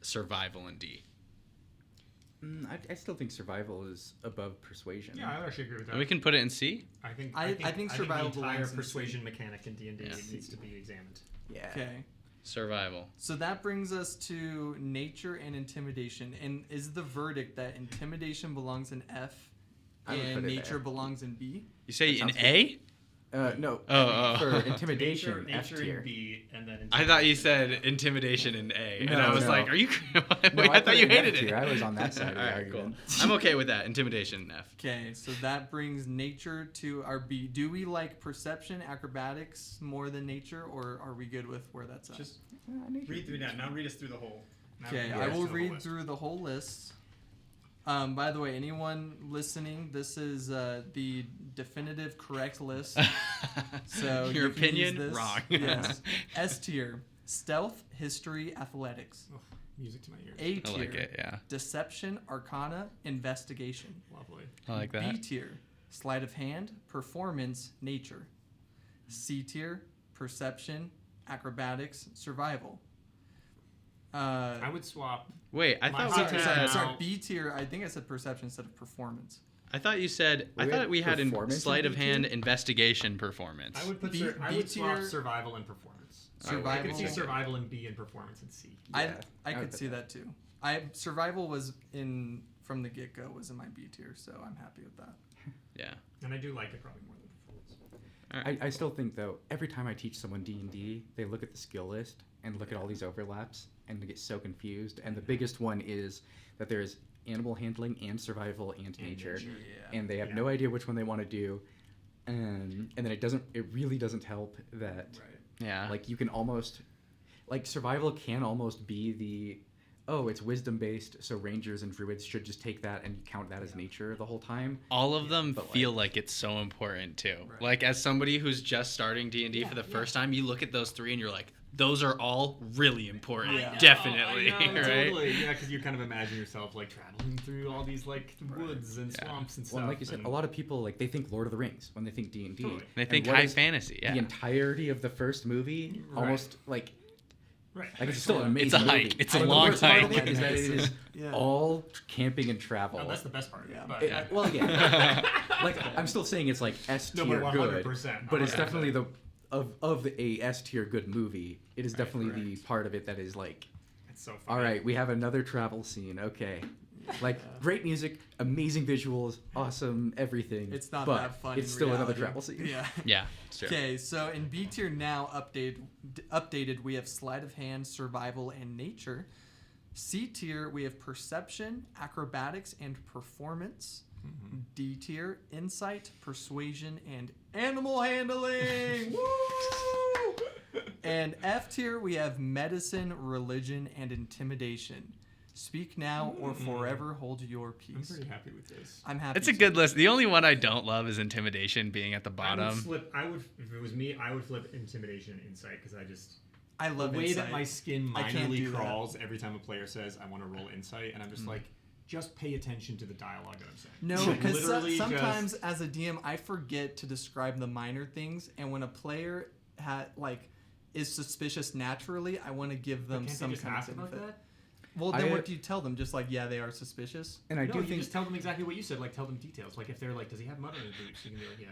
survival in D. I still think survival is above persuasion. Yeah, I would actually agree with that. And we can put it in C. I think survival the entire belongs in persuasion mechanic in D&D Yeah. needs to be examined. Yeah. Okay. Survival. So that brings us to nature and intimidation. And is the verdict that intimidation belongs in F I would put and it nature there. belongs in B? You say That in sounds A? No. Oh. For intimidation, F nature tier. in B, and then I thought you intimidation. said intimidation in A, and No, I was no. like, "Are you?" No, I put thought you it in F hated tier. it. I was on that side of the All right, cool. argument. I'm okay with that. Intimidation in F. Okay, so that brings nature to our B. Do we like perception, acrobatics more than nature, or are we good with where that's at? Just Nature. read through that. Now read us through the whole. Now Okay, read I us will through the whole read list. through the whole list. By the way, anyone listening, this is the definitive correct list. So Your you can use opinion this. wrong. Yes. S tier: stealth, history, athletics. Ugh, music to my ears. A I tier: like it. Yeah, deception, arcana, investigation. Lovely. I like B that. tier: sleight of hand, performance, nature. C tier: perception, acrobatics, survival. I would swap. Wait, I My thought hot we take had. now- Sorry, B tier. I think I said perception instead of performance. I thought you said. I We thought had we had in performance in sleight of B hand tier? investigation performance. I would put. B- I B would swap tier- survival and performance. I Survival. could see survival in B and performance in C. I Yeah, I I would could put see that. that too. Survival was in from the get go was in my B tier, so I'm happy with that. Yeah. And I do like it probably more than performance. I still think though, every time I teach someone D&D, they look at the skill list and look at all these overlaps and they get so confused. And the biggest one is that there's animal handling and survival and nature, Yeah. and they have Yeah. no idea which one they want to do. And then it really doesn't help that Right. Yeah. like you can almost like survival can almost be the it's wisdom based, so rangers and druids should just take that and count that as nature the whole time. all of them but, feel like it's so important too. Right. Like as somebody who's just starting D&D for the first time, you look at those 3 and you're like, those are all really important. Yeah. Definitely, I know, right? Totally. Yeah, because you kind of imagine yourself like traveling through all these like woods and Yeah. swamps and stuff. Well, and like you said, and- a lot of people like they think Lord of the Rings when they think D&D. Totally. They And think what high is fantasy. Yeah. The entirety of the first movie, Right. almost like Right. it's still an amazing It's a hike. movie. It's a But the long worst part of hike. it is that it is Yeah. all camping and travel. No, that's the best part of it. Yeah. But It- Well, yeah. Like I'm still saying it's like S No, tier but good, 100%. but it's 100%. definitely of a S tier good movie. It is Right, definitely the correct. part of it that is like, it's so funny. all right, we have another travel scene. Okay, like great music, amazing visuals, awesome everything. It's not but that fun. It's in still another reality. travel scene. Yeah. Yeah, it's true. Okay, so in B tier now updated, we have sleight of hand, survival, and nature. C tier, we have perception, acrobatics, and performance. D tier, insight, persuasion, and animal handling. Woo! And F tier, we have medicine, religion, and intimidation. Speak now or forever hold your I'm peace. pretty happy with this. I'm happy. It's a too. good list. The only one I don't love is intimidation being at the I would bottom. flip. If it was me, I would flip intimidation and insight because I just I love the way insight. that my skin I can't do minorly that. crawls every time a player says I want to roll insight, and I'm just like, just pay attention to the dialogue that I'm saying. No, because Literally sometimes as a DM, I forget to describe the minor things, and when a player is suspicious naturally, I want to give them Can't some they just kind of ask about benefit. that? Well, then I- what do you tell them? Just like, yeah, they are suspicious. And I No, do you think just tell them exactly what you said. Like, tell them details. Like, if they're like, does he have mud on his boots? You can be like, yeah.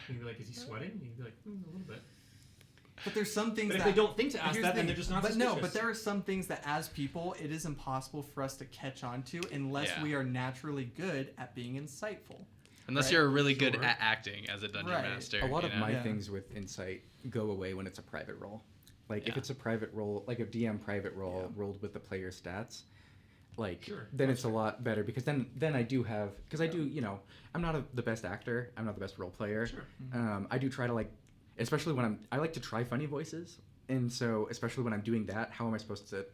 You can be like, is he sweating? You can be like, a little bit. But there's some things But if that they don't think to ask here's that, the then thing, they're just not But suspicious. no, but there are some things that as people, it is impossible for us to catch on to unless Yeah. we are naturally good at being insightful. Unless Right. you're really good Sure. at acting as a dungeon Right. master. a lot you of know? my Yeah. things with insight go away when it's a private roll. Like if Yeah. it's a private roll, like a DM private roll Yeah. rolled with the player stats, like Sure, then that's it's a lot better because then I do have because I do I'm not the best actor, I'm not the best role player. Sure. I do try to like, especially when I like to try funny voices, and so especially when I'm doing that, how am I supposed to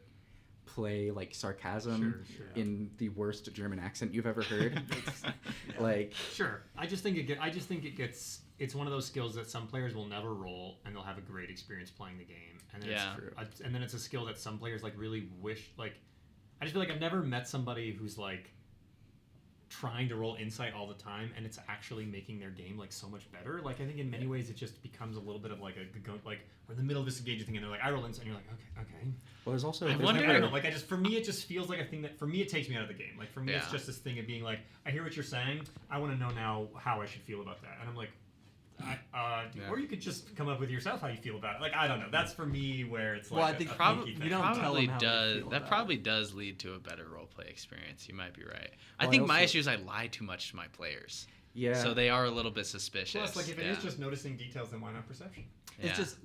play like sarcasm Sure. in the worst German accent you've ever heard. Like, Sure. I just think it gets. It's one of those skills that some players will never roll, and they'll have a great experience playing the game. And then and then it's a skill that some players like really wish. Like, I just feel like I've never met somebody who's like trying to roll insight all the time, and it's actually making their game like so much better. Like, I think in many ways it just becomes a little bit of like like we're in the middle of this engaging thing, and they're like, I roll insight, and you're like, okay. well, there's also I don't know. Like, for me, it just feels like a thing that for me it takes me out of the game. Like, for me, it's just this thing of being like, I hear what you're saying. I want to know now how I should feel about that, and I'm like. Or you could just come up with yourself how you feel about it. Like, I don't know. That's for me where it's like. Well, I think you don't tell them how they feel that about probably it. does lead to a better roleplay experience. You might be right. I think my issue is I lie too much to my players. Yeah. So they are a little bit suspicious. Plus, like, if it is just noticing details, then why not perception? It's just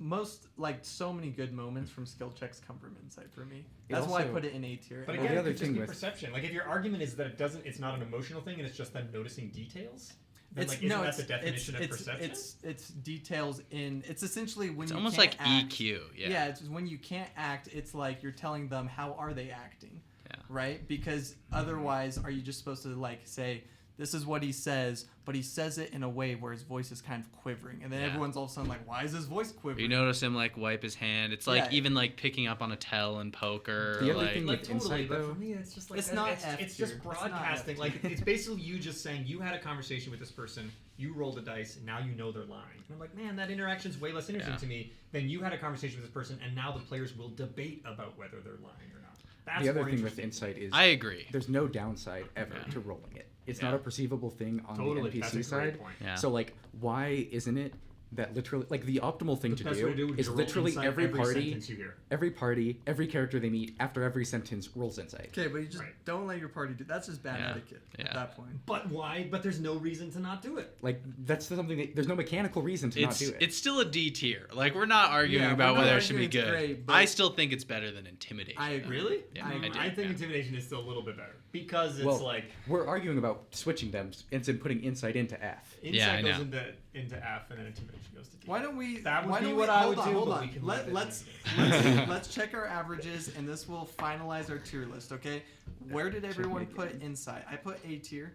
so many good moments from skill checks come from insight for me. That's why I put it in A tier. But Well, again, the it other could just thing be with- perception. Like, if your argument is that it's not an emotional thing and it's just them noticing details, then It's like, isn't that the definition of perception? It's details in. It's essentially when it's you almost can't like act, EQ. Yeah. Yeah, it's when you can't act. It's like you're telling them how are they acting. Yeah. Right? Because otherwise, are you just supposed to like say, this is what he says, but he says it in a way where his voice is kind of quivering, and then everyone's all of a sudden like, why is his voice quivering? You notice him like wipe his hand. It's like even like picking up on a tell in poker. The other like, thing Like, with totally, insight, but though, for me, it's just like It's not it's F just tier. It's not F broadcasting. tier. Like, it's basically you just saying you had a conversation with this person, you rolled a dice, and now you know they're lying. And I'm like, man, that interaction's way less interesting to me than you had a conversation with this person, and now the players will debate about whether they're lying or not. That's the other more thing with interesting. insight is I agree. there's no downside ever to rolling it. It's not a perceivable thing on Totally, the that's a NPC great side. point. Yeah. So like, why isn't it that literally like the optimal thing The to best way to do do it is to roll literally insight every sentence you hear. party, every character they meet after every sentence rolls insight. Okay, but you just Right. don't let your party do. That's just bad Yeah. etiquette Yeah. at that point. But why? But there's no reason to not do it. Like that's something that there's no mechanical reason to not do it. It's still a D tier. Like we're not arguing Yeah, about we're not whether it should be arguing it's good. great, but- I still think it's better than intimidation. I agree. Really? Yeah, I I, agree. do. I think yeah. intimidation is still a little bit better because it's well, like we're arguing about switching them and putting insight into F. insight I goes know. into F and then intimidation goes to D. Why don't we? That would why be don't what we, I hold would on, do, Hold but on. we can Let, leave it let's in let's check our averages, and this will finalize our tier list. Okay, where did everyone put insight? I put A tier,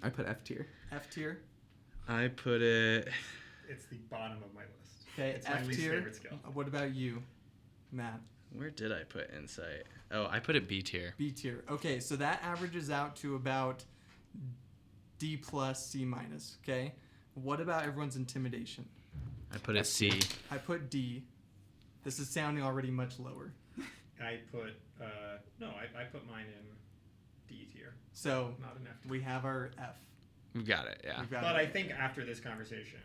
I put F tier. F tier. I put it. It's the bottom of my list. Okay, It's my F least tier. favorite skill. What about you, Matt? Where did I put insight? Oh, I put it B tier. B tier. Okay, so that averages out to about D plus, C minus. Okay, what about everyone's intimidation? I put it C. I put D. This is sounding already much lower. I put I put mine in D tier, So not an F tier. we have our F. We got it. Yeah. We've got But it. I think after this conversation,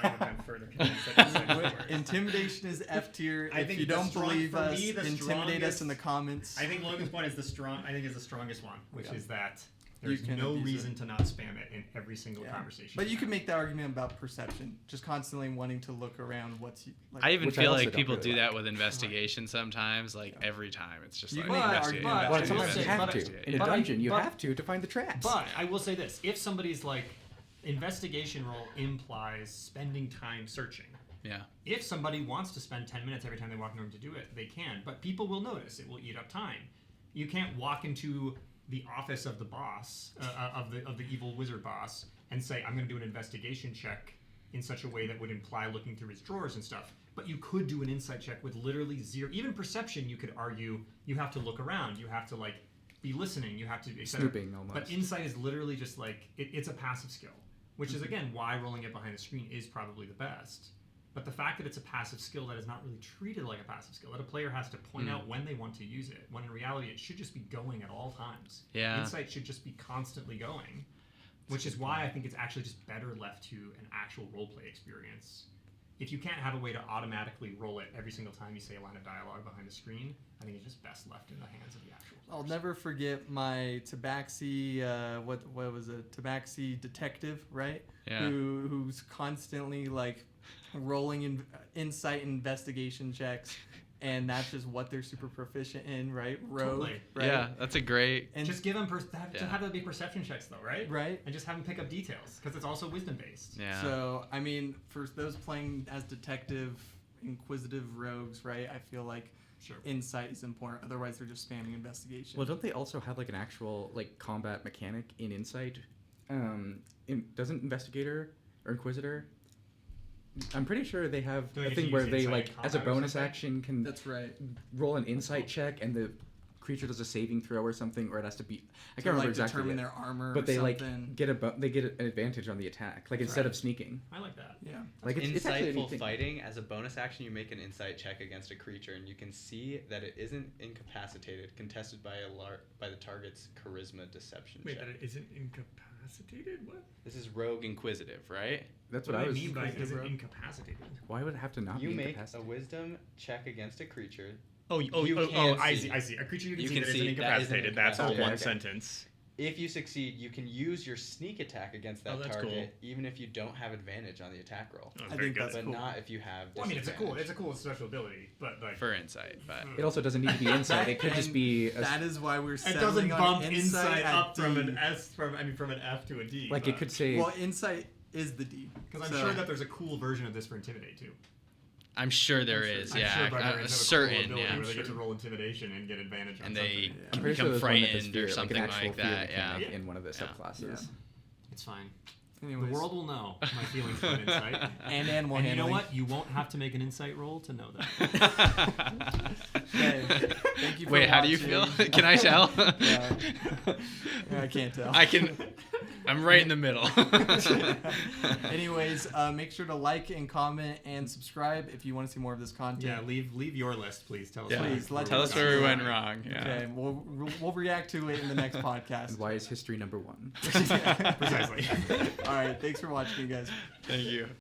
I have been further convinced that insight is worse. Intimidation is F tier. I If think you the don't strong- believe for us, me, the intimidate us strongest- in the comments. I think Logan's point is the strongest one, which Yeah. is that You there's can no abuse reason it. to not spam it in every single Yeah. conversation. But you can make that argument about perception, just constantly wanting to look around what's like. I even Which I feel also like don't people really do like. that with investigation sometimes. Like every time, it's just You like can make that investigate, argument about Well, it. sometimes you But- have but- to. In a but- dungeon, you but- have to find the traps. But I will say this: if somebody's like investigation role implies spending time searching. Yeah. If somebody wants to spend 10 minutes every time they walk in a room to do it, they can. But people will notice. It will eat up time. You can't walk into the office of the boss, of the evil wizard boss, and say, I'm going to do an investigation check in such a way that would imply looking through his drawers and stuff. But you could do an insight check with literally zero. Even perception, you could argue, you have to look around. You have to, like, be listening. You have to, et cetera. Snooping almost. But insight is literally just, like, it's a passive skill. Which is, again, why rolling it behind the screen is probably the best. But the fact that it's a passive skill that is not really treated like a passive skill, that a player has to point out when they want to use it, when in reality it should just be going at all times. Yeah. Insight should just be constantly going, which is why I think it's actually just better left to an actual roleplay experience. If you can't have a way to automatically roll it every single time you say a line of dialogue behind the screen, I think it's just best left in the hands of the actual I'll players. never forget my Tabaxi, what was it? Tabaxi detective, right? Yeah. Who's constantly like rolling in insight and investigation checks, and that's just what they're super proficient in, right? Rogue, Totally. right? Yeah, that's a great. And Just give them Yeah. have it be perception checks though, right? right. And just have them pick up details because it's also wisdom based. Yeah. So I mean, for those playing as detective, inquisitive rogues, right? I feel like Sure. insight is important. Otherwise, they're just spamming investigation. Well, don't they also have like an actual like combat mechanic in Insight? Doesn't Investigator or Inquisitor? I'm pretty sure they have Do they a get to thing where use they insight like in as a combat or bonus something? action can That's right. roll an insight check and the creature does a saving throw or something, or it has to be I To, can't remember like, exactly. determine Yet. their armor, But or they something. like get an advantage on the attack, like instead of sneaking. I like that. Yeah. Like it's actually a neat Insightful thing. fighting. As a bonus action, you make an insight check against a creature, and you can see that it isn't incapacitated, contested by by the target's charisma deception Wait, check. that it isn't incapacitated? What? This is rogue inquisitive, right? That's What what do I was. mean by Inquisitive isn't rogue? incapacitated? Why would it have to not You be make a incapacitated? wisdom check against a creature. Oh, You can I see. see. I see. A creature you can You see can that see isn't that isn't incapacitated. That's all incapacitated. one Okay. sentence. If you succeed, you can use your sneak attack against that Oh, that's target, even if you don't have advantage on the attack roll. Oh, that's I very think good. that's But cool. not if you have Well, I mean, it's a disadvantage. cool special ability, but like For insight, but It also doesn't need to be insight. It could just And be that is why we're it settling doesn't on bump insight insight at up from D. an S from an F to a D. like it could say. Well, insight is the D. because I'm So- sure that there's a cool version of this for Intimidate too. I'm sure there I'm sure- is. I'm yeah, sure barbarians have a certain. cool ability Yeah, where they get to roll Intimidation and get advantage on and they something. Yeah. I'm pretty become sure there's one with the frightened fear, or something like, an actual like fear that. Yeah. mechanic Yeah. in one of the Yeah. subclasses. It's fine. Anyways. The world will know my feelings about insight. And animal And you know handling. what? You won't have to make an insight roll to know that. Okay. Thank you for Wait, how do you feel? watching. Can I tell? Yeah. I can't tell. I can. I'm right in the middle. Anyways, make sure to like and comment and subscribe if you want to see more of this content. Yeah, leave your list, please. Tell us. Yeah. where Please, we- let we Tell us us got where we it went wrong. wrong. Yeah. Okay, we'll react to it in the next podcast. And why is history number one? Precisely. All right, thanks for watching, you guys. Thank you.